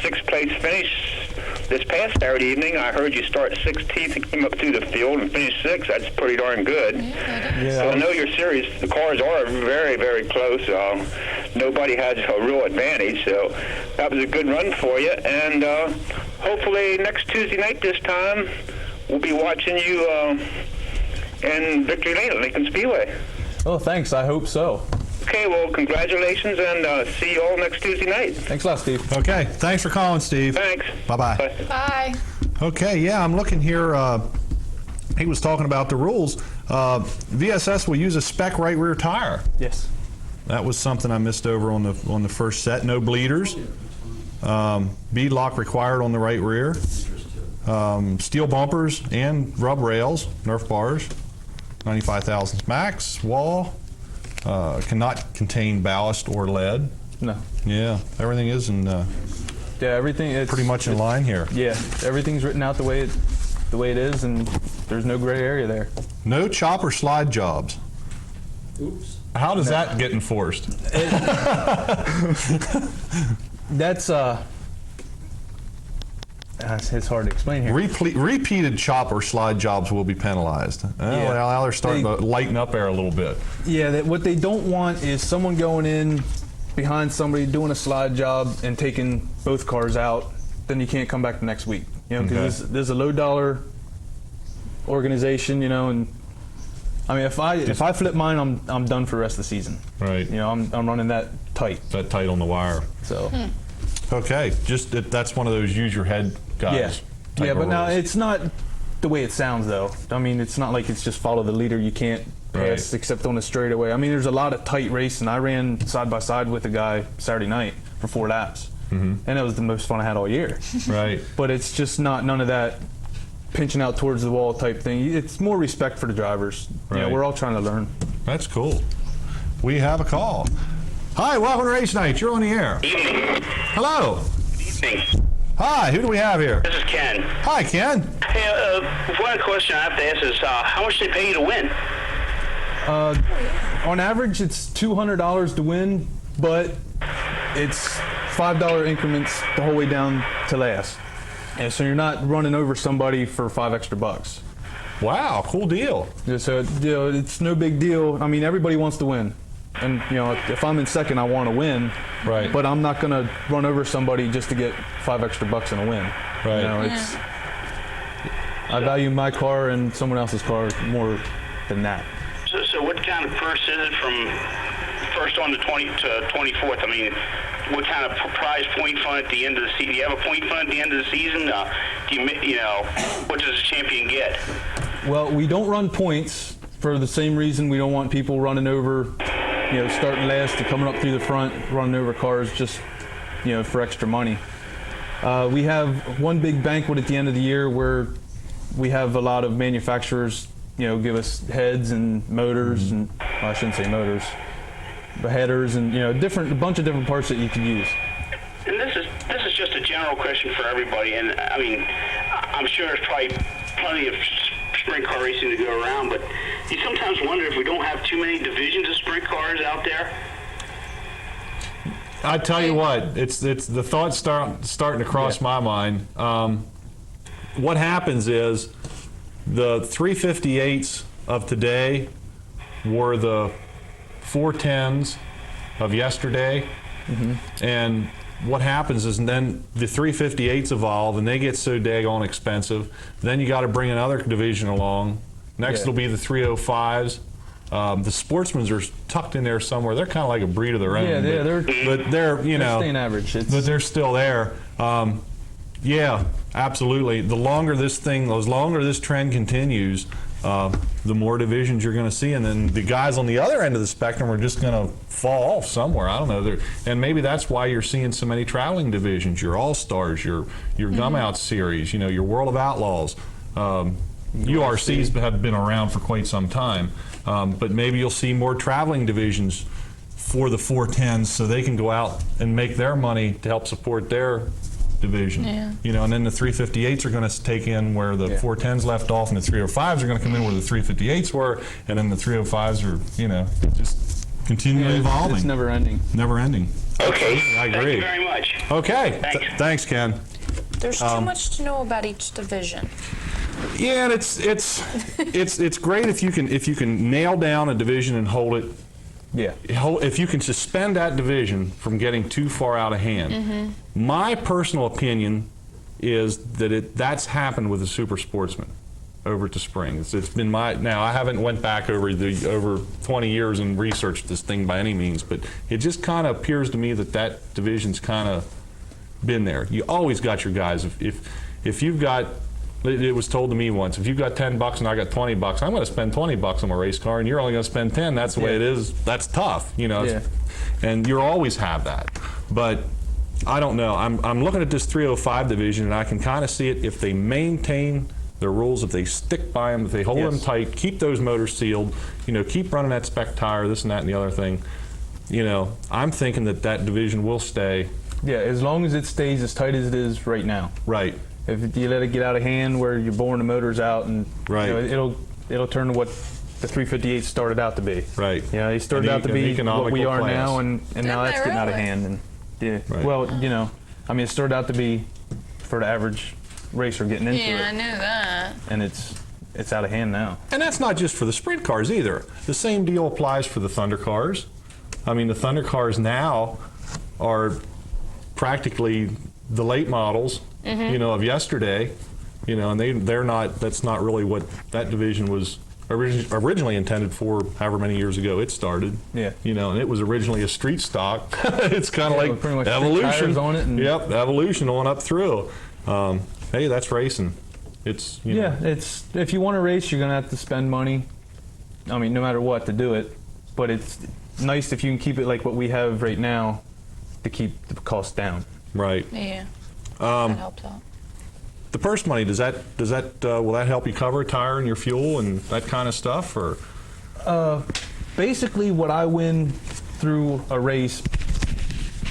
sixth place finish this past Saturday evening. I heard you start 16th and came up through the field and finished 6th. That's pretty darn good. Yeah, So I know your series, the cars are very, very close. Nobody has a real advantage, so that was a good run for you. And hopefully next Tuesday night this time, we'll be watching you in Victory Lane at Lincoln Speedway. Oh, thanks. I hope so. Okay, well, congratulations, and see you all next Tuesday night. Thanks a lot, Steve. Okay, thanks for calling, Steve. Thanks. Bye-bye. Bye. Bye. Okay, yeah, I'm looking here. He was talking about the rules. VSS will use a spec right rear tire. Yes. That was something I missed over on the first set. No bleeders. Bead lock required on the right rear. Steel bumpers and rub rails, Nerf bars. 95 thousandths max. Wall. Cannot contain ballast or lead. No. Yeah, everything is in Yeah, everything. It's pretty much in line here. Yeah, everything's written out the way it is, and there's no gray area there. No chop or slide jobs. Oops. How does that get enforced? That's it's hard to explain here. Repeated chop or slide jobs will be penalized. Yeah. Now they're starting to lighten up there a little bit. Yeah, what they don't want is someone going in behind somebody doing a slide job and taking both cars out. Then you can't come back the next week. You know, because there's a low dollar organization. You know, and I mean, if I flip mine, I'm done for the rest of the season. Right. You know, I'm running that tight. That tight on the wire. So. Okay, that's one of those use your head guys. Yeah. type Yeah, of but now rules. it's not the way it sounds, though. I mean, it's not like it's just follow the leader. You can't pass Right. except on a straightaway. I mean, there's a lot of tight racing. I ran side by side with a guy Saturday night for 4 laps, and it was the most fun I had all year. Right. But it's just none of that pinching out towards the wall type thing. It's more respect for the drivers. You know, Right. we're all trying to learn. That's cool. We have a call. Hi, welcome to Race Night. You're on the air. Evening. Hello. Evening. Hi, who do we have here? This is Ken. Hi, Ken. Hey, one question I have to ask is how much they pay you to win? On average, it's $200 to win, but it's $5 increments the whole way down to last. And so you're not running over somebody for $5 extra. Wow, cool deal. Yeah, so you know, it's no big deal. I mean, everybody wants to win, and you know, if I'm in second, I want to win. Right. But I'm not gonna run over somebody just to get $5 extra in a win. Right. You know, it's. I value my car and someone else's car more than that. So what kind of purse is it from first on to 24th? I mean, what kind of prize point fund at the end of the season? Do you have a point fund at the end of the season? What does the champion get? Well, we don't run points for the same reason we don't want people running over, you know, starting last and coming up through the front, running over cars just, you know, for extra money. We have one big banquet at the end of the year where we have a lot of manufacturers, you know, give us heads and motors and, well, I shouldn't say motors, but headers and, you know, a bunch of different parts that you can use. And this is just a general question for everybody. And I mean, I'm sure there's probably plenty of sprint car racing to go around, but you sometimes wonder if we don't have too many divisions of sprint cars out there. I tell you what, it's the thoughts starting to cross my mind. What happens is the 358s of today were the 410s of yesterday, and what happens is then the 358s evolve and they get so daggone expensive. Then you got to bring another division along. Next Yeah. it'll be the 305s. The Sportsmans are tucked in there somewhere. They're kind of like a breed of their own. Yeah, but they're staying average. but they're still there. Yeah, absolutely. The longer this trend continues, the more divisions you're going to see, and then the guys on the other end of the spectrum are just going to fall off somewhere. I don't know. And maybe that's why you're seeing so many traveling divisions, your All-Stars, your Gum Out Series, your World of Outlaws. URCs have been around for quite some time, but maybe you'll see more traveling divisions for the 410s so they can go out and make their money to help support their division. Yeah. And then the 358s are going to take in where the 410s left off, and the 305s are going to come in where the 358s were, and then the 305s are, just continually evolving. It's never ending. Never ending. Okay. I agree. Thank you very much. Okay. Thanks. Thanks, Ken. There's too much to know about each division. Yeah, and it's great if you can nail down a division and hold it. Yeah. If you can suspend that division from getting too far out of hand. My personal opinion is that that's happened with the super sportsman over at the spring. It's been now I haven't went back over 20 years and researched this thing by any means, but it just kind of appears to me that division's kind of been there. You always got your guys. If you've got, it was told to me once, if you've got $10 and I got $20, I'm going to spend $20 on my race car, and you're only going to spend 10. That's the way it is. That's tough, and you'll always have that. But I don't know. I'm looking at this 305 division, and I can kind of see it if they maintain their rules, if they stick by them, if they hold them tight, keep those motors sealed, keep running that spec tire, this and that and the other thing. I'm thinking that division will stay. Yeah, as long as it stays as tight as it is right now. Right. If you let it get out of hand where you're boring the motors out, and Right. it'll turn to what the 358 started out to be. Right. They started out to An be what we economical are class. now, and now they that's getting out of really? hand. And Right. well, it started out to be for the average racer getting into Yeah, I it, knew that. and it's out of hand now. And that's not just for the sprint cars either. The same deal applies for the Thunder cars. I mean, the Thunder cars now are practically the late models, of yesterday, and they're not. That's not really what that division was originally intended for. However many years ago it started. Yeah. And it was originally a street stock. It's kind of with like pretty much street evolution tires on it and- Yep, evolution on up through. Hey, that's racing. It's It's if you want to race, you're gonna have to spend money. I mean, no matter what, to do it. But it's nice if you can keep it like what we have right now, to keep the cost down. right. Yeah. That helped out. The purse money, does that will that help you cover a tire and your fuel and that kind of stuff, or? Basically, what I win through a race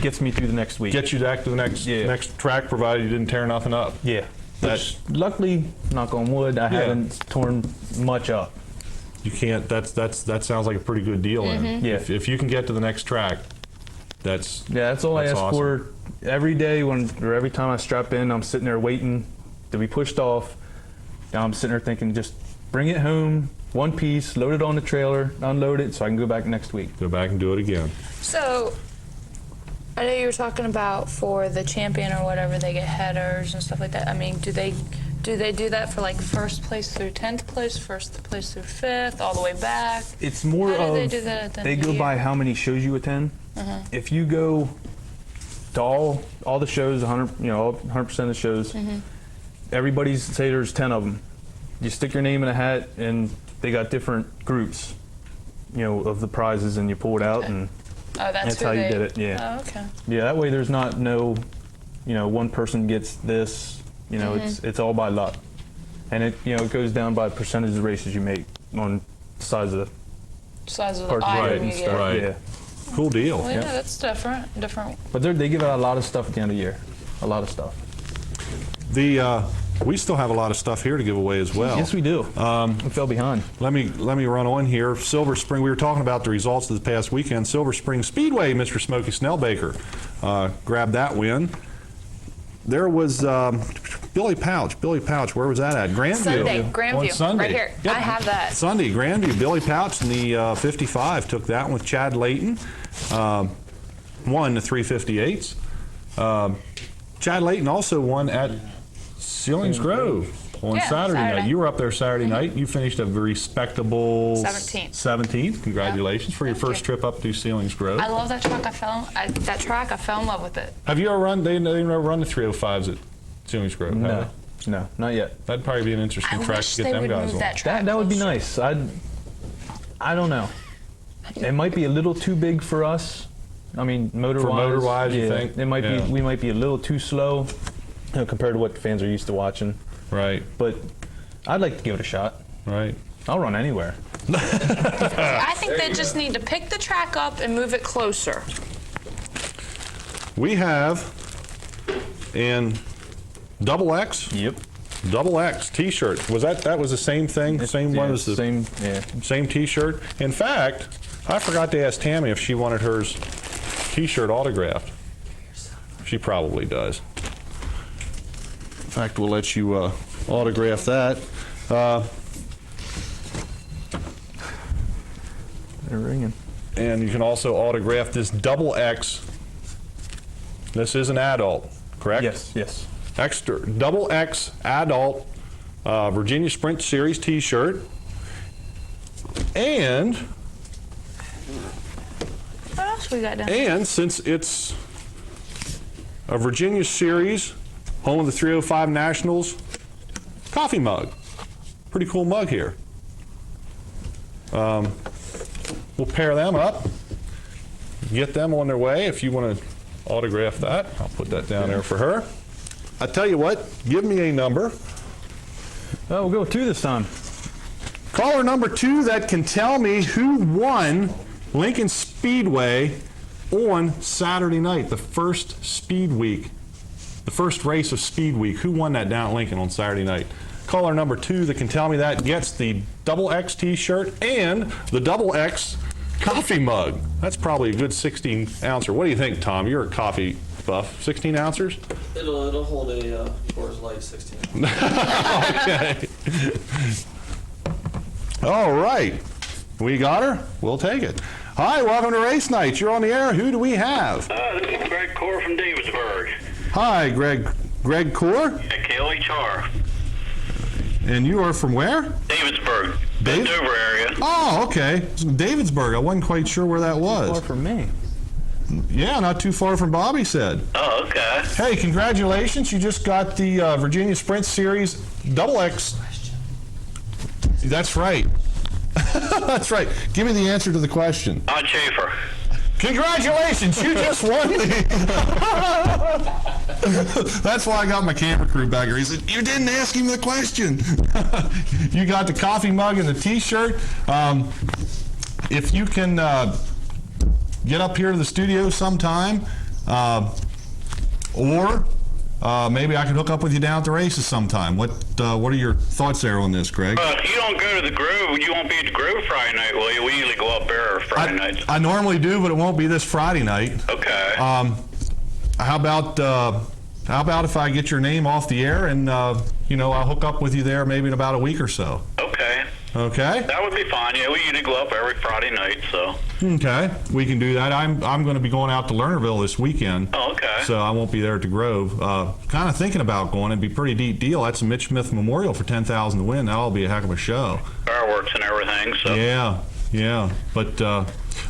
gets me through the next week. Get you back to the next track, provided you didn't tear nothing up. Yeah. That- Which, luckily, knock on wood, I haven't torn much up. You can't. That sounds like a pretty good deal. Then. Yeah. If you can get to the next track, that's That's all I ask awesome. for. Every day or every time I strap in, I'm sitting there waiting to be pushed off. Now I'm sitting there thinking, just bring it home, one piece, load it on the trailer, unload it, so I can go back next week. Go back and do it again. So, I know you were talking about for the champion or whatever, they get headers and stuff like that. I mean, do they do that for like first place through 10th place, first place through 5th, all the way back? It's more How do of they do that at the end they of the go year? by how many shows you attend. If you go to all the shows, 100% of the shows, everybody's say there's 10 of them. You stick your name in a hat, and they got different groups, of the prizes, and you pull it out, and Oh, that's who how you they- did it. Yeah. Oh, okay. Yeah, that way there's not one person gets this. It's all by luck, and it goes down by percentage of the races you make on the size of the Size of the parts item and you stuff. get. Right. Yeah, Cool deal. Well, yeah, that's different. but they give out a lot of stuff at the end of the year, a lot of stuff. We still have a lot of stuff here to give away as well. Yes, we do. We fell behind. Let me run on here. Silver Spring, we were talking about the results of the past weekend. Silver Spring Speedway, Mr. Smokey Snellbaker grabbed that win. There was Billy Pouch. Billy Pouch, where was that at? Grandview. Sunday, Grandview, On Sunday. right here. I have that. Sunday, Grandview. Billy Pouch in the 55 took that one with Chad Layton. Won the 358s. Chad Layton also won at Sealings Grove on Yeah, Saturday night. Saturday. You were up there Saturday night. You finished a respectable 17th. 17th. Congratulations for your Thank first you. trip up to Sealings Grove. I love that track. I fell in love with it. Have you ever run? They never run the 305s Stevens Grove? No, have no, not yet. they? That'd probably be an interesting I track wish to get they them would guys move on. that track That would be closer. nice. I don't know. It might be a little too big for us. I mean, motor-wise. motor-wise, you yeah, think? It might Yeah. be. We might be a little too slow compared to what fans are used to watching. Right, But I'd like to give it a shot. right. I'll run anywhere. I think they just need to pick the track up and move it closer. We have in double X Yep. T-shirt. That was the same thing? Same one as the same. Yeah. same T-shirt? In fact, I forgot to ask Tammy if she wanted hers T-shirt autographed. She probably does. In fact, we'll let you autograph that. They're ringing. And you can also autograph this double X. This is an adult, correct? Yes. Yes. Extra double X adult Virginia Sprint Series T-shirt, and What else we got down? and since it's a Virginia Series, home of the 305 Nationals, coffee mug. Pretty cool mug here. We'll pair them up, get them on their way. If you want to autograph that, I'll put that down there for her. I tell you what, give me a number. Oh, we'll go with 2 this time. Caller number 2 that can tell me who won Lincoln Speedway on Saturday night, the first Speed Week, the first race of Speed Week. Who won that down at Lincoln on Saturday night? Caller number 2 that can tell me that gets the double X T-shirt and the double X coffee mug. That's probably a good 16 ouncer. What do you think, Tom? You're a coffee buff. 16 ouncers? It'll hold a Coors Light 16. Okay. All right. We got her? We'll take it. Hi, welcome to Race Night. You're on the air. Who do we have? This is Greg Core from Davidsburg. Hi, Greg Core. At KLHR. And you are from where? Davidsburg. Dave- Dover area. Oh, okay. Davidsburg. I wasn't quite sure where that Far was. from me. Yeah, not too far from Bobby said. Oh, okay. Hey, congratulations. You just got the Virginia Sprint Series double X. That's right. That's right. Give me the answer to the question. Todd Schaefer. Congratulations, you just won the... That's why I got my camera crew back here. He said, you didn't ask him the question. You got the coffee mug and the T-shirt. If you can get up here to the studio sometime, or maybe I can hook up with you down at the races sometime. What are your thoughts there on this, Greg? If you don't go to the Grove, you won't be at the Grove Friday night, will you? We usually go up there Friday nights. I normally do, but it won't be this Friday night. Okay. How about if I get your name off the air and I'll hook up with you there maybe in about a week or so. Okay. Okay. That would be fine. Yeah, we usually go up every Friday night, so. Okay. We can do that. I'm going to be going out to Lernerville this weekend. Oh, okay. So I won't be there at the Grove. Kind of thinking about going. It'd be a pretty neat deal. That's a Mitch Smith Memorial for 10,000 to win. That'll be a heck of a show. Fireworks and everything, so. Yeah. But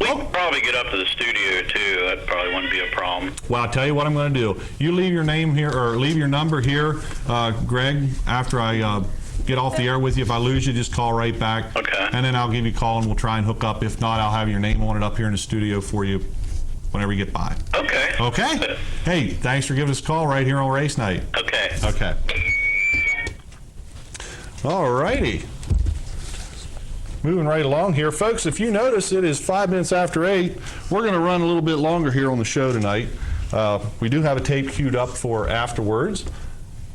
We could probably get up to the studio, too. That probably wouldn't be a problem. well, I'll tell you what I'm going to do. You leave your name here or leave your number here, Greg, after I get off the air with you. If I lose you, just call right back. Okay. And then I'll give you a call and we'll try and hook up. If not, I'll have your name on it up here in the studio for you whenever you get by. Okay. Okay? Hey, thanks for giving us a call right here on Race Night. Okay. Okay. All righty. Moving right along here. Folks, if you notice, it is 5 minutes after 8. We're going to run a little bit longer here on the show tonight. We do have a tape queued up for afterwards.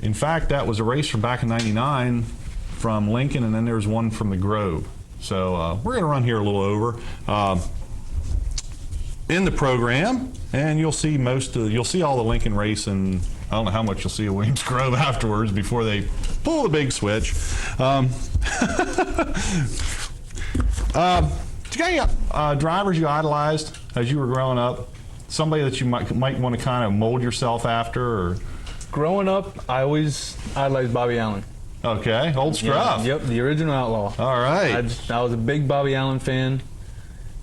In fact, that was a race from back in '99 from Lincoln, and then there's one from the Grove. So we're going to run here a little over in the program, and you'll see all the Lincoln race, and I don't know how much you'll see of Williams Grove afterwards before they pull the big switch. Did you got any drivers you idolized as you were growing up? Somebody that you might want to kind of mold yourself after, or? Growing up, I always idolized Bobby Allen. Okay, old scruff. Yep, the original outlaw. All right. I was a big Bobby Allen fan.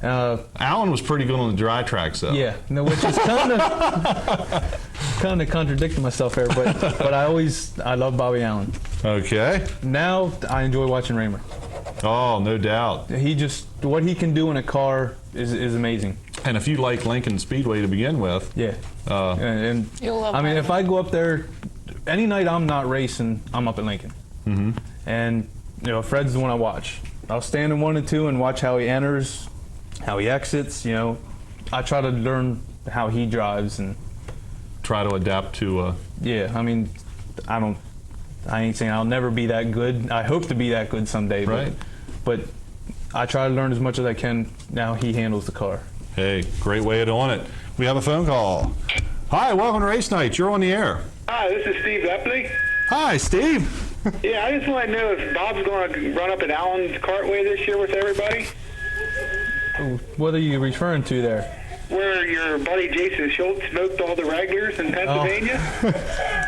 Allen was pretty good on the dry tracks, though. Yeah, no, which is kind of kind of contradicting myself here, but I love Bobby Allen. Okay. Now I enjoy watching Raymer. Oh, no doubt. What he can do in a car is amazing. And if you like Lincoln Speedway to begin with, Yeah. And You'll love I mean, Bobby. if I go up there, any night I'm not racing, I'm up at Lincoln. Mm-hmm. And Fred's the one I watch. I'll stand in 1 and 2 and watch how he enters, how he exits. I try to learn how he drives, and try to adapt to. yeah. I mean, I ain't saying I'll never be that good. I hope to be that good someday. Right. But I try to learn as much as I can now he handles the car. Hey, great way of doing it. We have a phone call. Hi, welcome to Race Night. You're on the air. Hi, this is Steve Epley. Hi, Steve. Yeah, I just want to know if Bob's going to run up at Allen's Cartway this year with everybody, What are you referring to there? where your buddy Jason Schultz smoked all the regulars in Pennsylvania.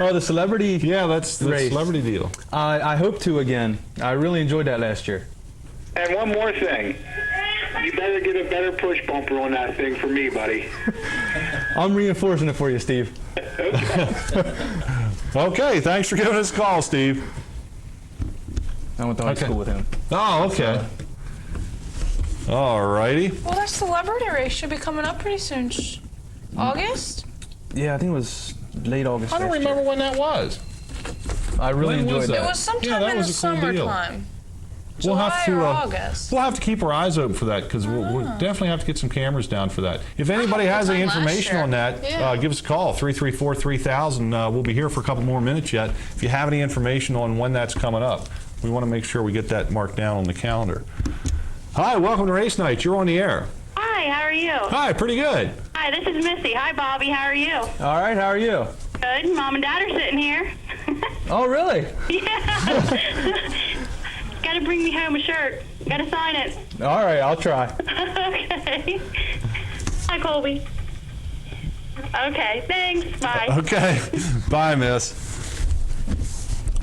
Oh, the celebrity. Yeah, that's the Race. celebrity deal. I hope to again. I really enjoyed that last year. And one more thing. You better get a better push bumper on that thing for me, buddy. I'm reinforcing it for you, Steve. Okay, thanks for giving us a call, Steve. I went to high Okay. school with him. Oh, okay. All righty. Well, that celebrity race should be coming up pretty soon. August? Yeah, I think it was late August. I don't last remember when that was. year. I really When was enjoyed that? It that. was sometime Yeah, that in was the a cool deal. summertime. We'll July have to. or August. We'll have to keep our eyes open for that because we'll definitely have to get some cameras down for that. If anybody had a has good any time last information year. on that, Yeah. give us a call 334-3000. We'll be here for a couple more minutes yet. If you have any information on when that's coming up, we want to make sure we get that marked down on the calendar. Hi, welcome to Race Night. You're on the air. Hi, how are you? Hi, pretty good. Hi, this is Missy. Hi, Bobby. How are you? All right, how are you? Good. Mom and Dad are sitting here. Oh, really? Yeah. Gotta bring me home a shirt. Gotta sign it. All right, I'll try. Okay. Hi, Colby. Okay, thanks. Bye. Okay. Bye, miss.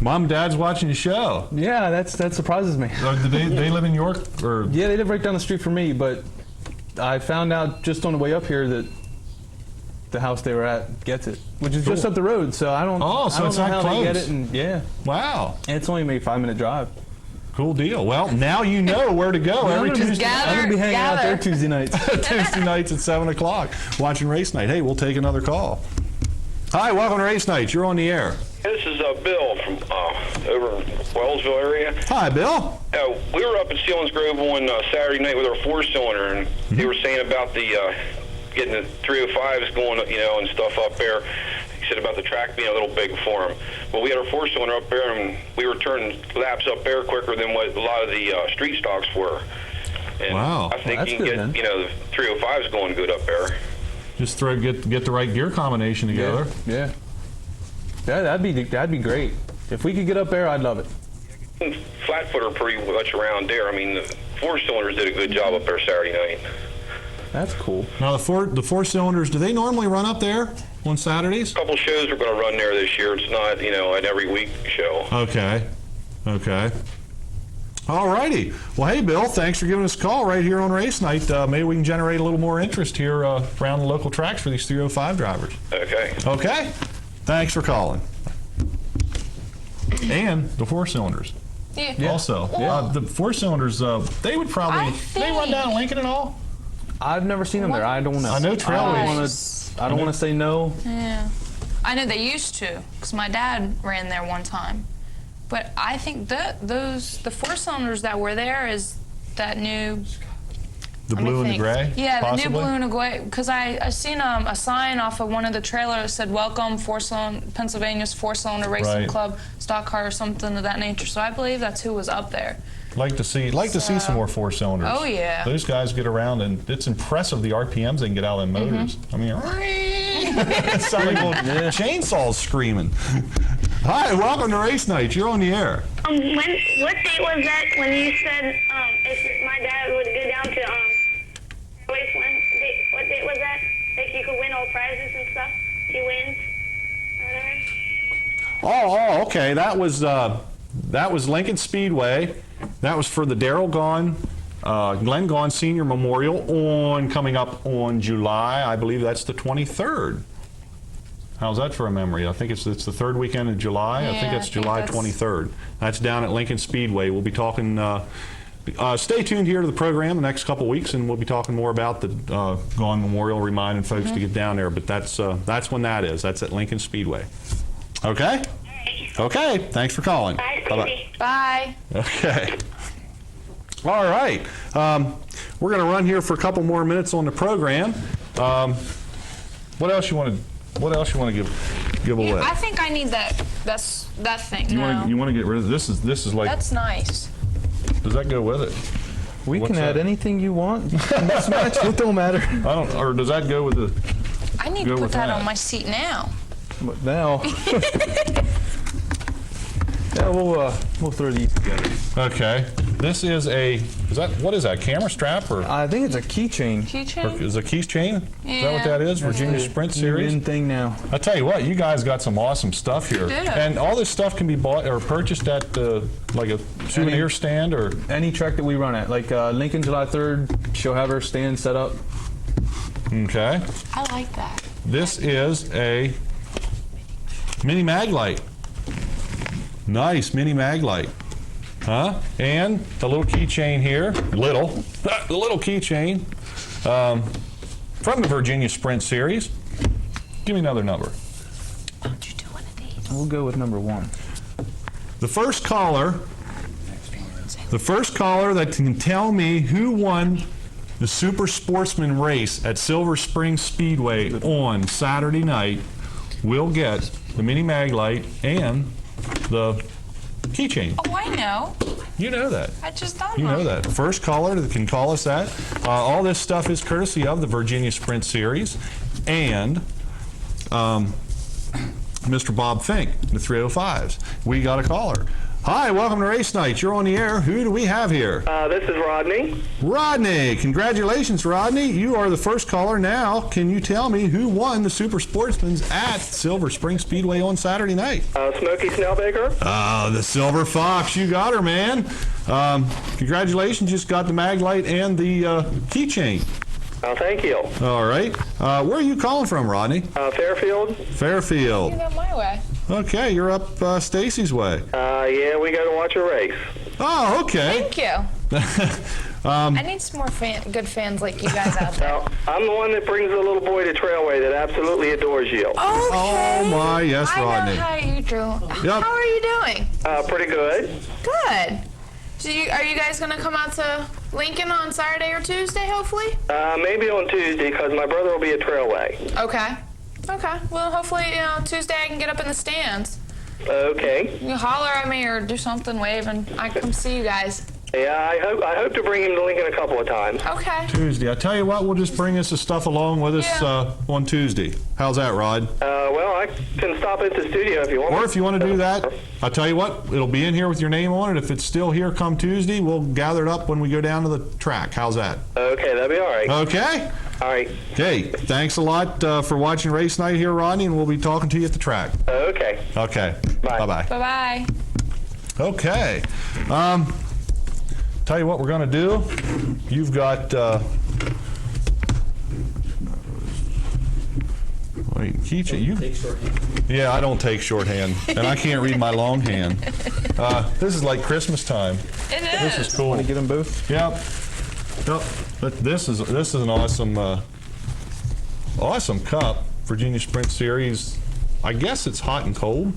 Mom and Dad's watching your show. Yeah, that surprises me. Do they live in York? Or Yeah, they live right down the street from me, but I found out just on the way up here that the house they were at gets it, which is just up the road. So I don't. Oh, so I don't it's know that how they get close. it, and yeah, Wow. and it's only maybe a 5-minute drive. Cool deal. Well, now you know where to go every I'm gonna be- Tuesday. I'm gonna be hanging out there gather. Tuesday nights. Tuesday nights at 7 o'clock, watching Race Night. Hey, we'll take another call. Hi, welcome to Race Night. You're on the air. This is Bill from over in Wellsville area. Hi, Bill. We were up at Sealands Grove on Saturday night with our four-cylinder, and they were saying about the getting the 305s going, and stuff up there. He said about the track being a little big for him. Well, we had our four-cylinder up there, and we were turning laps up there quicker than what a lot of the street stocks were. And Wow. I think Well, that's you can good, get, the 305s going good up there. Just get the right gear combination together. Yeah. Yeah, that'd be great. If we could get up there, I'd love it. Flat-footer pretty much around there. I mean, the four-cylinders did a good job up there Saturday night. That's cool. Now, the four cylinders, do they normally run up there on Saturdays? A couple shows are going to run there this year. It's not, an every week show. Okay. All righty. Well, hey, Bill, thanks for giving us a call right here on Race Night. Maybe we can generate a little more interest here around the local tracks for these 305 drivers. Okay. Okay. Thanks for calling. And the four cylinders. Yeah. Also, the four cylinders, they would probably. I Do they run down think- Lincoln at all? I've never seen them there. I don't know. I know Trailways. I don't want to say no. Yeah. I know they used to, because my dad ran there one time. But I think the four cylinders that were there is that new. The let me blue and the think. gray? Yeah, the possibly? new blue and the gray. Because I seen a sign off of one of the trailers that said "Welcome, Pennsylvania's Four-Cylinder Racing Right. Club, Stock Car," or something of that nature. So I believe that's who was up there. Like to see some more four cylinders. Oh, yeah. Those guys get around, and it's impressive the RPMs they can get out of them motors. I mean, it's sounding like little chainsaws screaming. Hi, welcome to Race Night. You're on the air. What date was that when you said if my dad would go down to Wasteland? What date was that? Like you could win all prizes and stuff. If he wins or whatever. Oh, okay. That was Lincoln Speedway. That was for the Glenn Gaughan Senior Memorial coming up on July. I believe that's the 23rd. How's that for a memory? I think it's the third weekend of July. I think Yeah, it's I think July that's- 23rd. That's down at Lincoln Speedway. We'll be talking. Stay tuned here to the program the next couple weeks, and we'll be talking more about the Gone Memorial, reminding folks to get down there. But that's when that is. That's at Lincoln Speedway. Okay. Okay. Thanks for calling. Bye, Bye-bye. Stevie. Bye. Okay. All right. We're going to run here for a couple more minutes on the program. What else you want to give away? I think I need that thing. You No. want to get rid of this? This is like. That's nice. Does that go with it? We What's can add that? anything you want. Mismatch, it don't matter. I don't. Or does that go with the? I need Go to put with that that. on my seat now. But now, yeah, we'll throw these together. Okay. This is a. What is that? Camera strap or? I think it's a keychain. Keychain? Is it a keychain? Is that what Yeah. that is? Virginia Sprint New Series? in thing now. I tell you what, you guys got some awesome stuff here. do. And all this stuff can be bought or purchased at like a souvenir stand or. Any track that we run at, like Lincoln July 3rd, she'll have her stand set up. Okay. I like that. This is a mini mag light. Nice mini mag light. Huh? And the little keychain here, the little keychain from the Virginia Sprint Series. Give me another number. Don't you do one of these? We'll go with number 1. The first caller that can tell me who won the Super Sportsman race at Silver Spring Speedway on Saturday night will get the mini mag light and the keychain. Oh, I know. You know that. I just don't You know that. First caller that can call us that. All this stuff is courtesy of the Virginia Sprint Series and Mr. Bob Fink, the 305s. We got a caller. Hi, welcome to Race Night. You're on the air. Who do we have here? This is Rodney. Rodney. Congratulations, Rodney. You are the first caller now. Can you tell me who won the Super Sportsmans at Silver Spring Speedway on Saturday night? Smokey Snellbaker. The Silver Fox. You got her, man. Congratulations. Just got the mag light and the keychain. Thank you. All right. Where are you calling from, Rodney? Fairfield. Fairfield. You know my way. Okay, you're up Stacy's way. Yeah, we got to watch a race. Oh, okay. Thank you. I need some more good fans like you guys out there. Now, I'm the one that brings the little boy to Trailway that absolutely adores you. Okay. Oh, my, yes, I Rodney. know how you do. Yep. How are you doing? Pretty good. Good. Are you guys going to come out to Lincoln on Saturday or Tuesday, hopefully? Maybe on Tuesday, because my brother will be at Trailway. Okay. Okay. Well, hopefully, Tuesday I can get up in the stands. Okay. You can holler at me or do something, wave, and I can come see you guys. Yeah, I hope to bring him to Lincoln a couple of times. Okay. Tuesday. I tell you what, we'll just bring us the stuff along with us Yeah. on Tuesday. How's that, Rod? Well, I can stop at the studio if you want. Or if you want to do that, I'll tell you what, it'll be in here with your name on it. If it's still here come Tuesday, we'll gather it up when we go down to the track. How's that? Okay, that'd be all right. Okay? All right. Okay. Thanks a lot for watching Race Night here, Rodney, and we'll be talking to you at the track. Okay. Okay. Bye. Bye-bye. Bye-bye. Okay. Tell you what we're going to do. You've got... wait, keychain. You... Take shorthand. Yeah, I don't take shorthand, and I can't read my longhand. This is like Christmas time. It This is cool. Want to get them both? Yep. Yep. But this is an awesome awesome cup. Virginia Sprint Series. I guess it's hot and cold.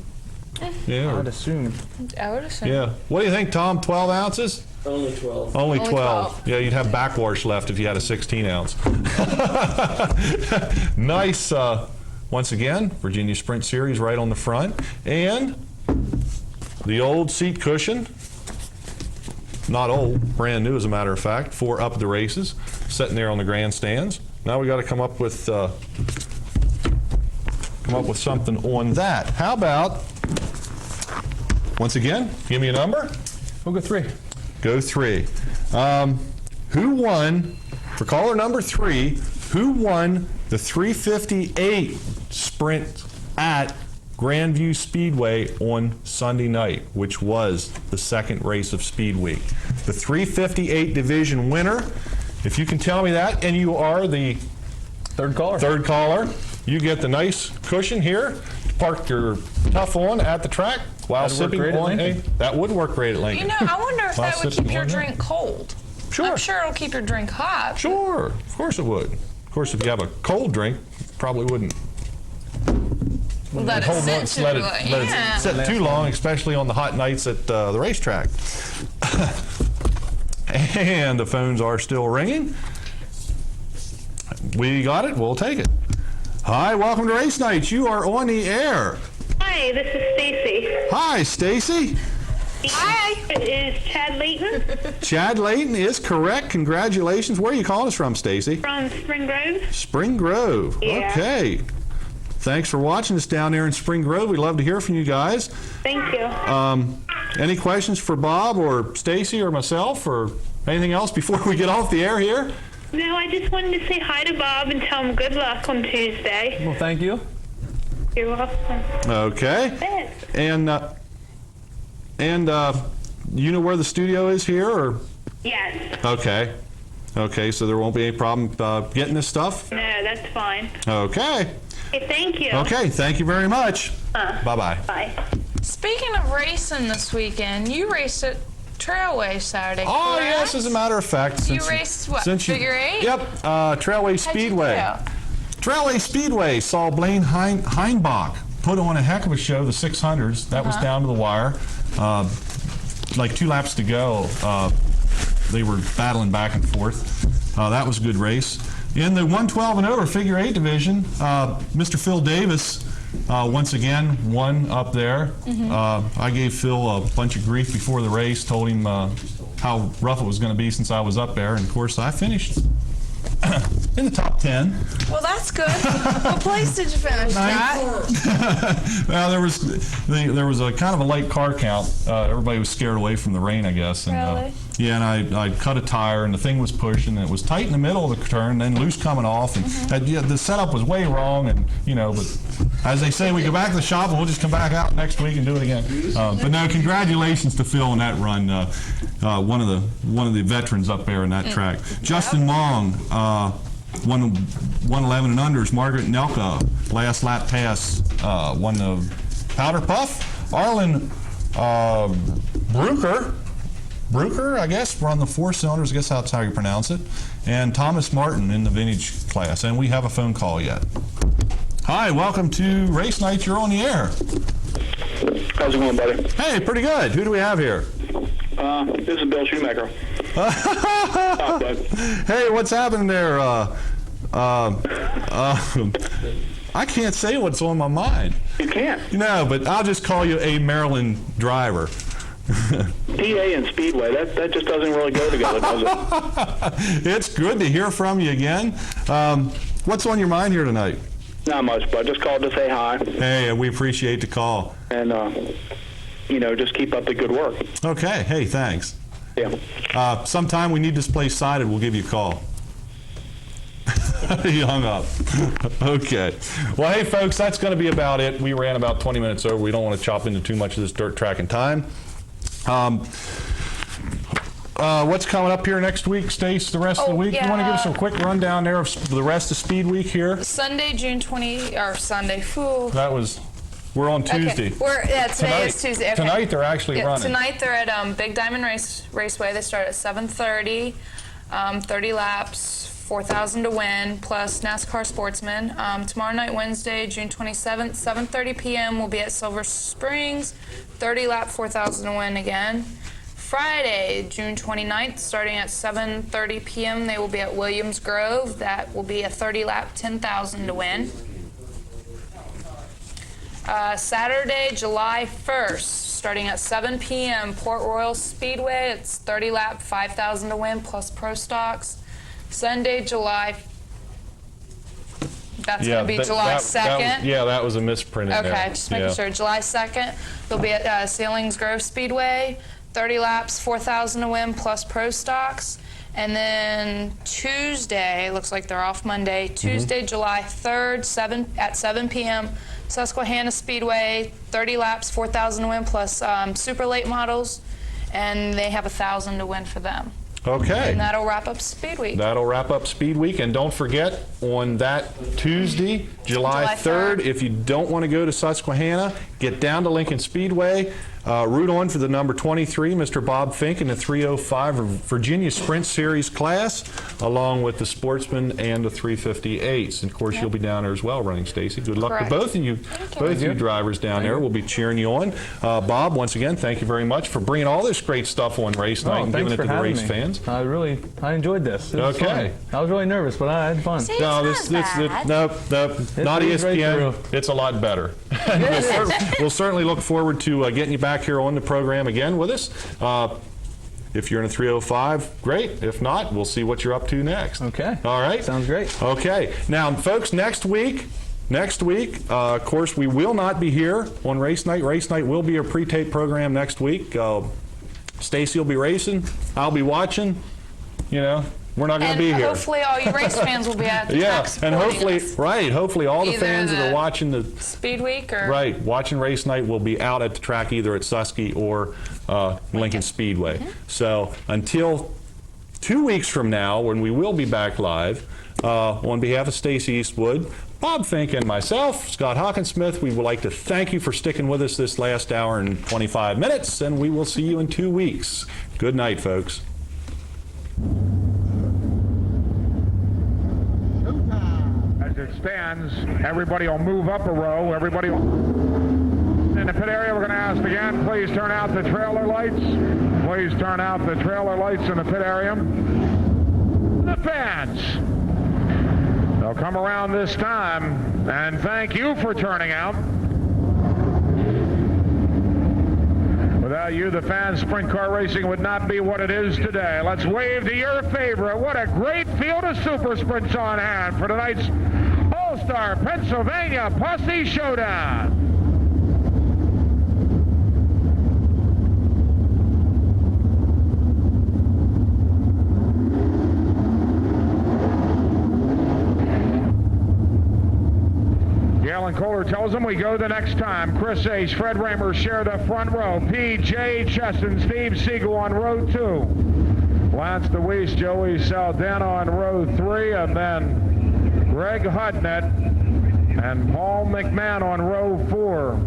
Yeah. I'd assume. I would assume. Yeah. What do you think, Tom? 12 ounces? Only 12. Only Only 12. 12. Yeah, you'd have backwash left if you had a 16 ounce. Nice. Once again, Virginia Sprint Series right on the front. And the old seat cushion. Not old, brand new as a matter of fact, for Up the Races, sitting there on the grandstands. Now we got to come up with something on that. How about, once again, give me a number. We'll go 3. Go 3. Who won, for caller number 3, who won the 358 sprint at Grandview Speedway on Sunday night, which was the second race of Speed Week? The 358 division winner. If you can tell me that, and you are the Third caller. third caller, You get the nice cushion here to park your Tough on at the track while That'd work sipping great at on Lincoln. that would work great at Lincoln. You know, I wonder if While that would sipping keep your on that. drink cold. Sure. I'm sure it'll keep your drink hot. Sure, of course it would. Of course, if you have a cold drink, probably wouldn't. Let it Hold sit on, too let long. it Yeah. sit too long, especially on the hot nights at the racetrack. And the phones are still ringing. We got it. We'll take it. Hi, welcome to Race Nights. You are on the air. Hi, this is Stacy. Hi, Stacy. Hi. Is Chad Layton Chad Layton is correct. Congratulations. Where are you calling us from, Stacy? from Spring Grove? Spring Grove. Yeah. Okay. Thanks for watching us down there in Spring Grove. We'd love to hear from you guys. Thank you. Any questions for Bob or Stacy or myself or anything else before we get off the air here? No, I just wanted to say hi to Bob and tell him good luck on Tuesday. Well, thank you. You're welcome. Okay. Thanks. And you know where the studio is here, or? Yes. Okay. Okay, so there won't be any problem getting this stuff? No, that's fine. Okay. Okay, thank you. Okay, thank you very much. Bye-bye. Bye. Speaking of racing this weekend, you raced at Trailway Saturday. Oh, correct? yes, as a matter of fact. You raced what, figure eight? Yep, Trailway How'd you Speedway. do? Trailway Speedway saw Blaine Heinbach put on a heck of a show, the 600s. That was down to the wire. Like 2 laps to go, they were battling back and forth. That was a good race. In the 112 and over figure 8 division, Mr. Phil Davis once again won up there. I gave Phil a bunch of grief before the race, told him how rough it was going to be since I was up there, and of course I finished in the top 10. Well, that's good. What place did you finish at? Well, there was a kind of a light car count. Everybody was scared away from the rain, I guess. And, Really? Yeah, and I cut a tire, and the thing was pushing, and it was tight in the middle of the turn, then loose coming off, and the setup was way wrong, and but as they say, we go back to the shop, and we'll just come back out next week and do it again. But no, congratulations to Phil on that run. One of the veterans up there in that track. Justin Mong won 111 and unders. Margaret Nelka, last lap pass, won the Powder Puff. Arlen Bruker, I guess, run the 4 cylinders. I guess that's how you pronounce it. And Thomas Martin in the vintage class. And we have a phone call yet. Hi, welcome to Race Night. You're on the air. How's it going, buddy? Hey, pretty good. Who do we have here? This is Bill Shoemaker. Hey, what's happening there? I can't say what's on my mind. You can't. No, but I'll just call you a Maryland driver. PA and Speedway, that just doesn't really go together, does it? It's good to hear from you again. What's on your mind here tonight? Not much, but just called to say hi. Hey, we appreciate the call. And, just keep up the good work. Okay, hey, thanks. Yeah. Sometime we need this place sided, we'll give you a call. He hung up. Okay. Well, hey, folks, that's going to be about it. We ran about 20 minutes over. We don't want to chop into too much of this dirt track in time. What's coming up here next week, Stace, the rest of the week? You want to give us a quick rundown there of the rest of Speed Week here? Sunday, June 20, or Sunday, We're on Tuesday. Okay. Today is Tuesday. Okay. Tonight they're actually running. Tonight they're at Big Diamond Raceway. They start at 7:30, 30 laps, 4,000 to win, plus NASCAR Sportsman. Tomorrow night, Wednesday, June 27th, 7:30 p.m. we'll be at Silver Springs, 30 lap, 4,000 to win again. Friday, June 29th, starting at 7:30 p.m. they will be at Williams Grove. That will be a 30 lap, 10,000 to win. Saturday, July 1st, starting at 7 p.m., Port Royal Speedway. It's 30 lap, 5,000 to win, plus Pro Stocks. Sunday, July. That's going to be July 2nd. That was a misprint in there. Okay, just making sure. July 2nd, they'll be at Ceilings Grove Speedway. 30 laps, 4,000 to win, plus Pro Stocks. And then Tuesday, looks like they're off Monday. Tuesday, July 3rd, at 7 p.m., Susquehanna Speedway, 30 laps, 4,000 to win, plus super late models, and they have 1,000 to win for them. Okay. And that'll wrap up Speed Week. That'll wrap up Speed Week. And don't forget, on that Tuesday, July 3rd, if you don't want to go to Susquehanna, get down to Lincoln Speedway. Root on for the number 23, Mr. Bob Fink, in the 305 Virginia Sprint Series class, along with the Sportsman and the 358s. And of course, you'll be down there as well running, Stacy. Good luck Correct. to both of you. Both you drivers down there. We'll be cheering you on. Bob, once again, thank you very much for bringing all this great stuff on race night and giving it to the race fans. I enjoed this. It was Okay. fun. I was really nervous, but I had fun. See, No, it's not bad. nope, not moves right ESPN. through. It's a lot better. We'll certainly look forward to getting you back here on the program again with us. If you're in a 305, great. If not, we'll see what you're up to next. Okay. All right. Sounds great. Okay. Now, folks, next week, of course, we will not be here on race night. Race night will be a pre-tape program next week. Stacy will be racing. I'll be watching. You know, we're not going to be here. Hopefully all you race fans will be at the Yeah, track and supporting us. hopefully all the Either fans that are the watching the Speed Week or watching race night will be out at the track either at Susky or Lincoln Speedway. So until 2 weeks from now, when we will be back live, on behalf of Stacy Eastwood, Bob Fink, and myself, Scott Hawkinsmith, we would like to thank you for sticking with us this last hour and 25 minutes, and we will see you in 2 weeks. Good night, folks. As it stands, everybody will move up a row. Everybody will... In the pit area, we're going to ask again, please turn out the trailer lights. Please turn out the trailer lights in the pit area. The fans. They'll come around this time, and thank you for turning out. Without you, the fans, sprint car racing would not be what it is today. Let's wave to your favorite. What a great field of super sprints on hand for tonight's All-Star Pennsylvania Posse Showdown. Alan Kohler tells them we go the next time. Chris Ace, Fred Raymer share the front row. P.J. Chesson, Steve Siegel on row 2. Lance DeWeese, Joey Saldana on row 3, and then Greg Hudnett and Paul McMahon on row 4.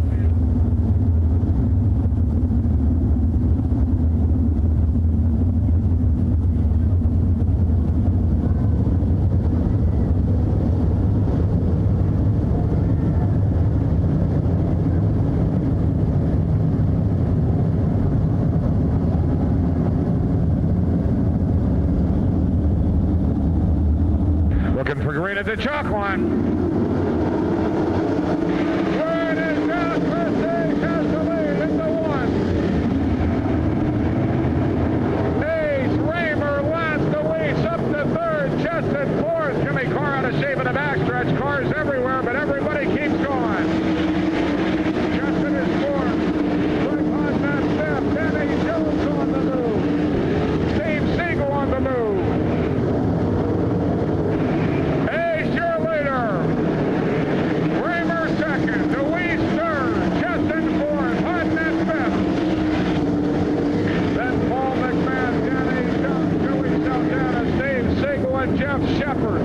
Looking for green at the chalk line. Word is down. Chris Ace has the lead in the 1. Ace, Raymer, Lance DeWeese up to 3rd. Chesson 4th. Jimmy Carr out of shape in the backstretch. Cars everywhere, but everybody keeps going. Chesson is 4th. Greg Hudnett 5th. Danny Jones on the move. Steve Siegel on the move. Raymer 2nd, DeWeese 3rd, Chesson 4th, Hudnett 5th. Then Paul McMahon, Danny Jones, Joey Saldana, Steve Siegel, and Jeff Shepard.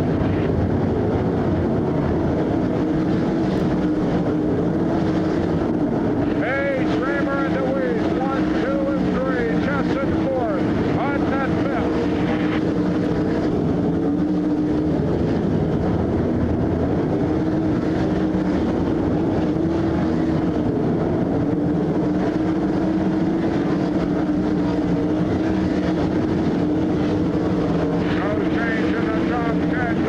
Hayes, Raymer, and DeWeese, 1, 2, and 3. Chesson 4th, Hudnett 5th. No change in the top 10.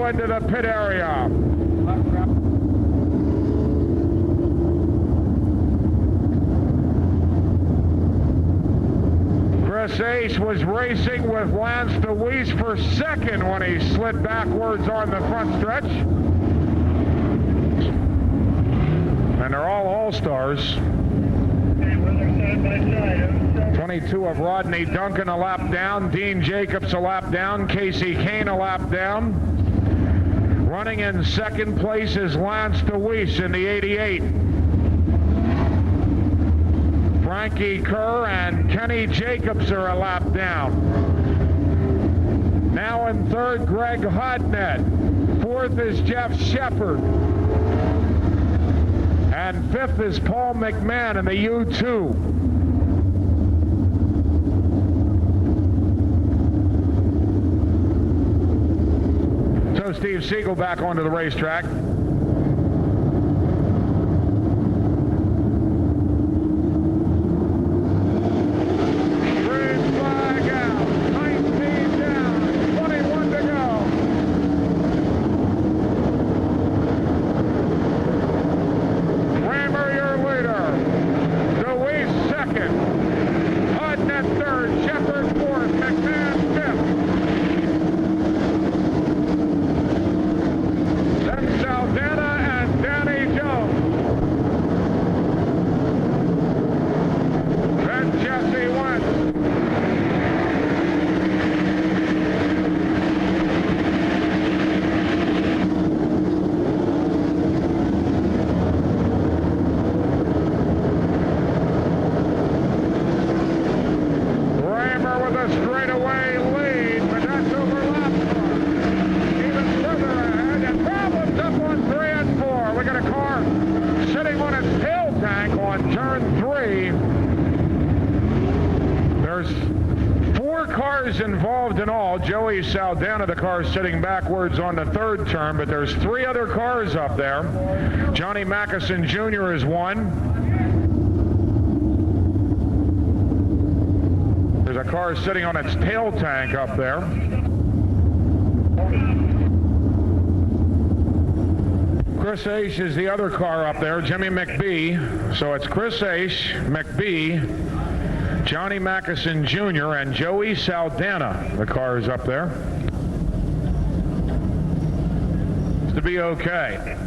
into the pit area. Chris Ace was racing with Lance DeWeese for second when he slid backwards on the front stretch. And they're all All-Stars. 22 of Rodney Duncan a lap down, Dean Jacobs a lap down, Casey Kane a lap down. Running in second place is Lance DeWeese in the 88. Frankie Kerr and Kenny Jacobs are a lap down. Now in third, Greg Hodnett. Fourth is Jeff Shepard. And fifth is Paul McMahon in the U2. So Steve Siegel back onto the racetrack. Involved in all. Joey Saldana, the car sitting backwards on the third turn, but there's three other cars up there. Johnny Mackison Jr. is one. There's a car sitting on its tail tank up there. Chris Ace is the other car up there, Jimmy McBee. So it's Chris Ace, McBee, Johnny Mackison Jr. and Joey Saldana. The car is up there. It's to be okay.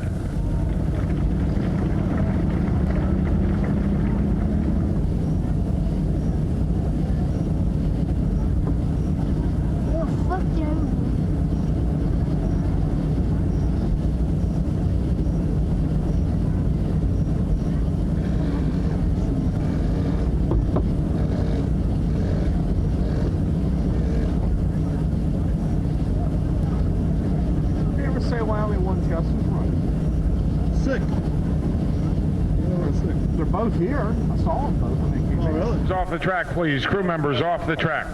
Here. I saw them both. Oh, really? Off the track, please. Crew members off the track.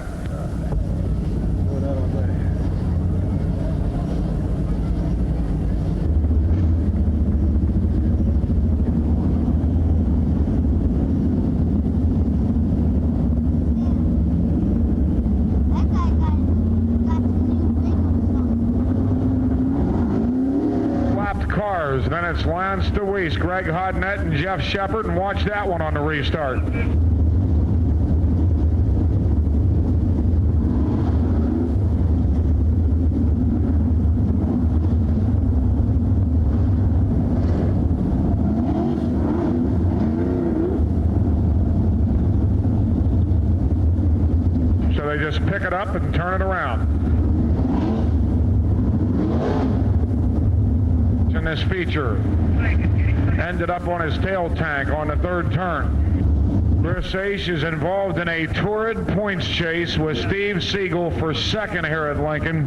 Then it's Lance DeWeese, Greg Hodnett, and Jeff Shepard, and watch that one on the restart. So they just pick it up and turn it around. This feature ended up on his tail tank on the third turn. Chris Ace is involved in a torrid points chase with Steve Siegel for second here at Lincoln.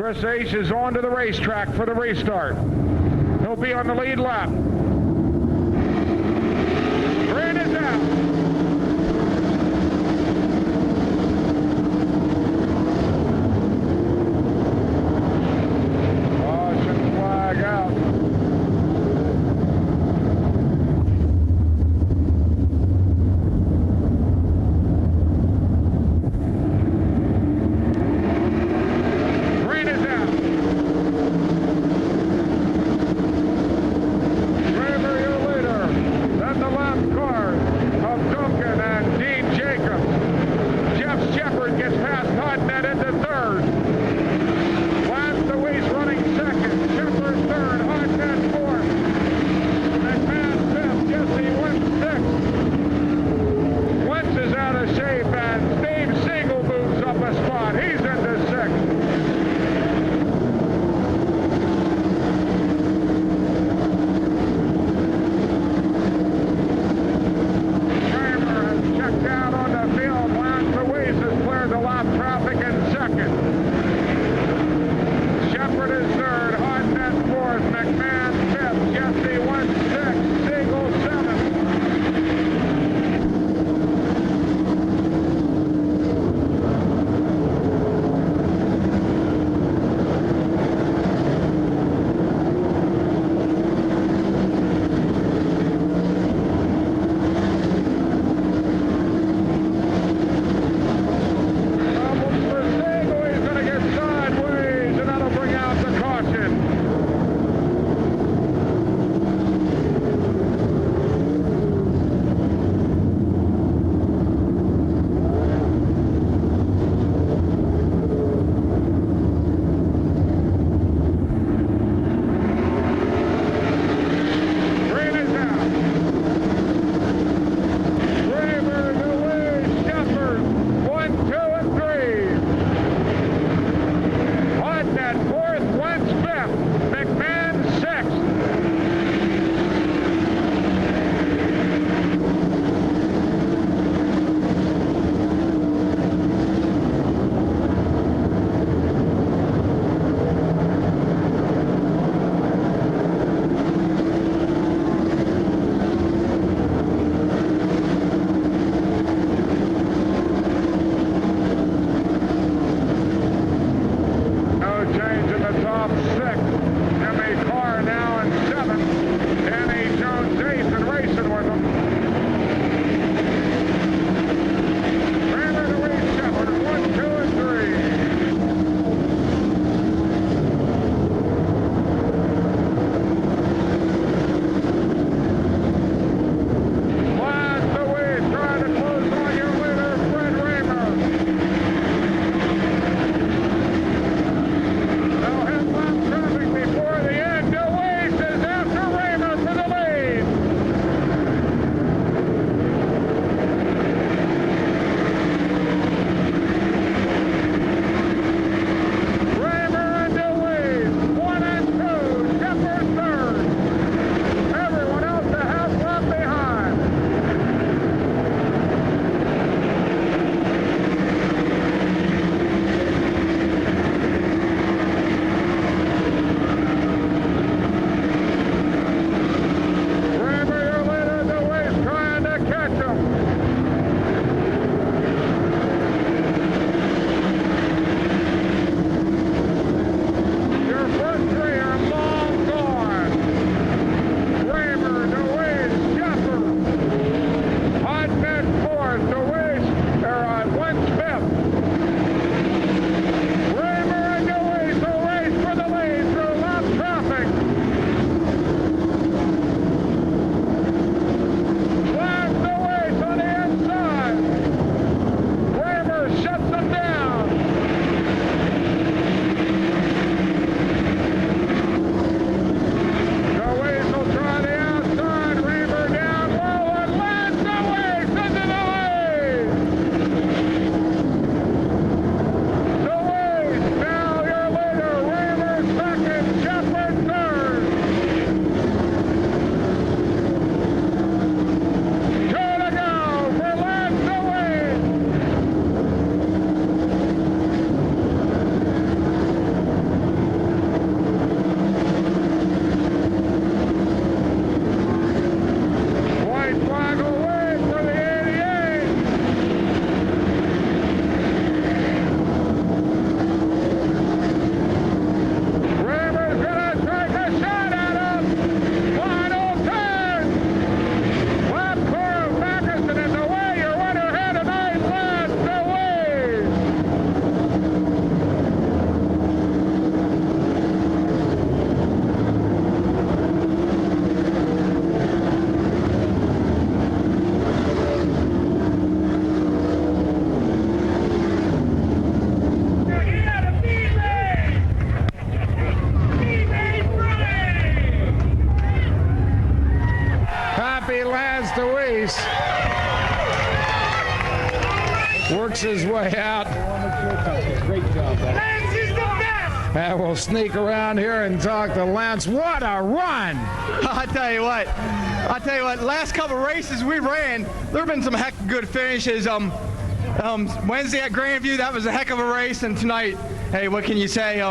Chris Ace is on to the racetrack for the restart. He'll be on the lead lap. Green is out. works his way out. Great job, Lance is the best! And we'll sneak around here and talk to Lance. What a run! I tell you what, last couple races we ran, there have been some heck of good finishes. Wednesday at Grandview, that was a heck of a race, and tonight, hey, what can you say?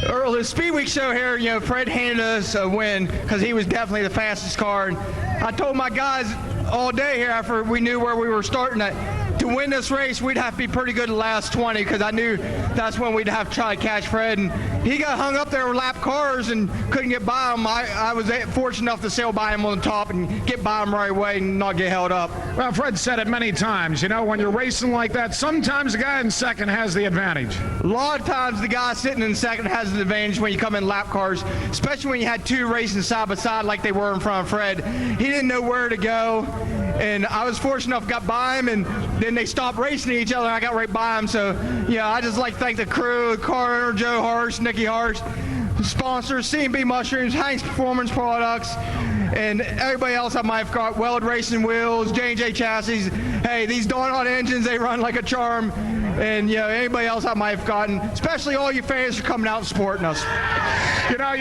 Early Speed Week show here, you know, Fred handed us a win because he was definitely the fastest car. And I told my guys all day here after we knew where we were starting that to win this race, we'd have to be pretty good the last 20 because I knew that's when we'd have to try to catch Fred. And he got hung up there with lap cars and couldn't get by him. I was fortunate enough to sail by him on the top and get by him right away and not get held up. Well, Fred said it many times. You know, when you're racing like that, sometimes the guy in second has the advantage. A lot of times the guy sitting in second has the advantage when you come in lap cars, especially when you had two racing side by side like they were in front of Fred. He didn't know where to go, and I was fortunate enough to got by him, and then they stopped racing each other, and I got right by him. So, yeah, I just like to thank the crew, Carter, Joe Harsh, Nikki Harsh, sponsors, C&B Mushrooms, Hanks Performance Products, and everybody else I might have got, Weld Racing Wheels, J&J Chassis. Hey, these Donut engines, they run like a charm. And, you know, anybody else I might have gotten, especially all you fans for coming out and supporting us. You know,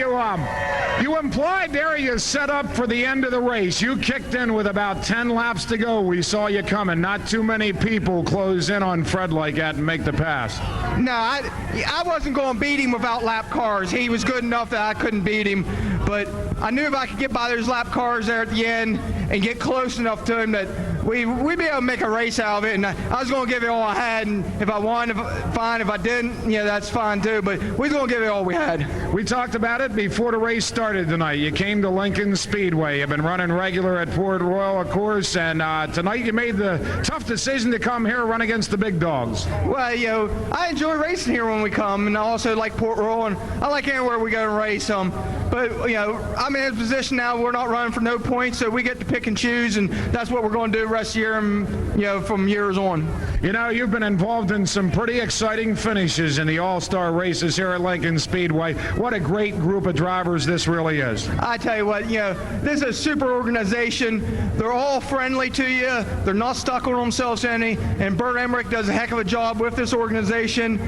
you implied there you set up for the end of the race. You kicked in with about 10 laps to go. We saw you coming. Not too many people close in on Fred like that and make the pass. No, I wasn't going to beat him without lap cars. He was good enough that I couldn't beat him. But I knew if I could get by those lap cars there at the end and get close enough to him that we'd be able to make a race out of it. And I was going to give it all I had. And if I won, fine. If I didn't, yeah, that's fine too. But we was going to give it all we had. We talked about it before the race started tonight. You came to Lincoln Speedway. You've been running regular at Port Royal, of course. And tonight you made the tough decision to come here and run against the big dogs. Well, you know, I enjoy racing here when we come. And I also like Port Royal. And I like anywhere we go and race. But, you know, I'm in a position now we're not running for no points, so we get to pick and choose, and that's what we're going to do the rest of the year and, you know, from years on. You know, you've been involved in some pretty exciting finishes in the All-Star races here at Lincoln Speedway. What a great group of drivers this really is. I tell you what, you know, this is a super organization. They're all friendly to you. They're not stuck on themselves any, and Bert Emmerich does a heck of a job with this organization.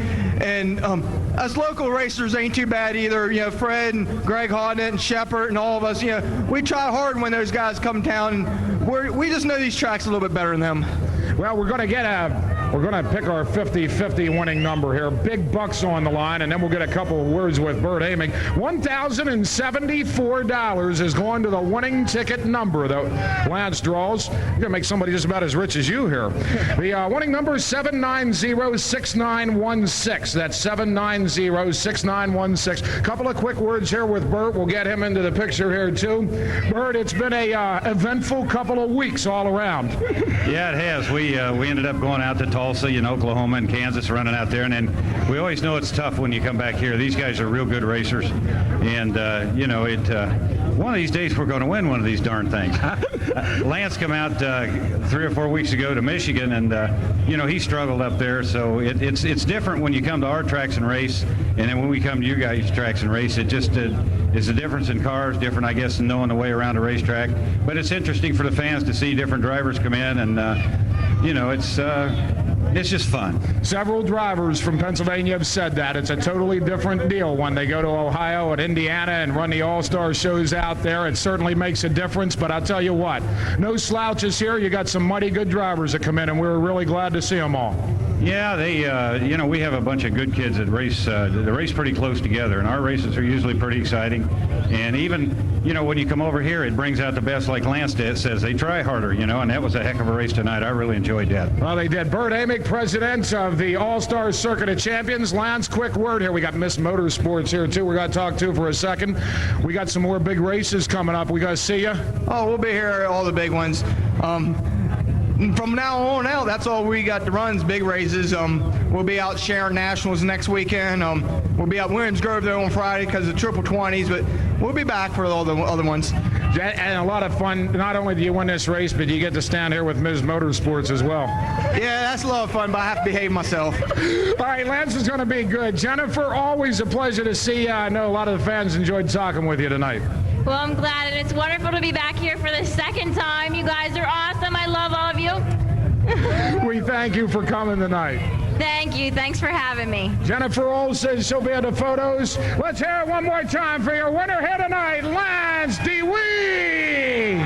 And us local racers ain't too bad either. You know, Fred and Greg Hodnett and Shepard and all of us, you know, we try hard when those guys come down, and we just know these tracks a little bit better than them. Well, we're going to pick our 50-50 winning number here. Big bucks on the line, and then we'll get a couple of words with Bert Amick. $1,074 is going to the winning ticket number that Lance draws. You're going to make somebody just about as rich as you here. The winning number is 790-6916. That's 790-6916. Couple of quick words here with Bert. We'll get him into the picture here, too. Bert, it's been a eventful couple of weeks all around. Yeah, it has. We ended up going out to Tulsa and Oklahoma and Kansas, running out there, and then we always know it's tough when you come back here. These guys are real good racers, and you know, one of these days we're going to win one of these darn things. Lance came out 3 or 4 weeks ago to Michigan, and you know, he struggled up there. So it's different when you come to our tracks and race, and then when we come to you guys' tracks and race. It just is a difference in cars, different, I guess, in knowing the way around a racetrack. But it's interesting for the fans to see different drivers come in, and you know, it's just fun. Several drivers from Pennsylvania have said that. It's a totally different deal when they go to Ohio and Indiana and run the All-Star shows out there. It certainly makes a difference, but I'll tell you what, no slouches here. You got some mighty good drivers that come in, and we're really glad to see them all. Yeah, they, you know, we have a bunch of good kids that race. They race pretty close together, and our races are usually pretty exciting. And even, you know, when you come over here, it brings out the best, like Lance says. They try harder, you know, and that was a heck of a race tonight. I really enjoyed that. Well, they did. Bert Amick, president of the All-Star Circuit of Champions. Lance, quick word here. We got Miss Motorsports here, too. We're going to talk to for a second. We got some more big races coming up. We got to see you. Oh, we'll be here at all the big ones. From now on out, that's all we got to run is big races. We'll be out Sharon Nationals next weekend. We'll be out Williams Grove there on Friday because of triple 20s, but we'll be back for all the other ones. And a lot of fun. Not only do you win this race, but you get to stand here with Ms. Motorsports as well. Yeah, that's a lot of fun, but I have to behave myself. All right, Lance is going to be good. Jennifer, always a pleasure to see you. I know a lot of the fans enjoyed talking with you tonight. Well, I'm glad, and it's wonderful to be back here for the second time. You guys are awesome. I love all of you. we thank you for coming tonight. Thank you. Thanks for having me. Jennifer Olsen, she'll be at the photos. Let's hear it one more time for your winner here tonight, Lance DeWeese.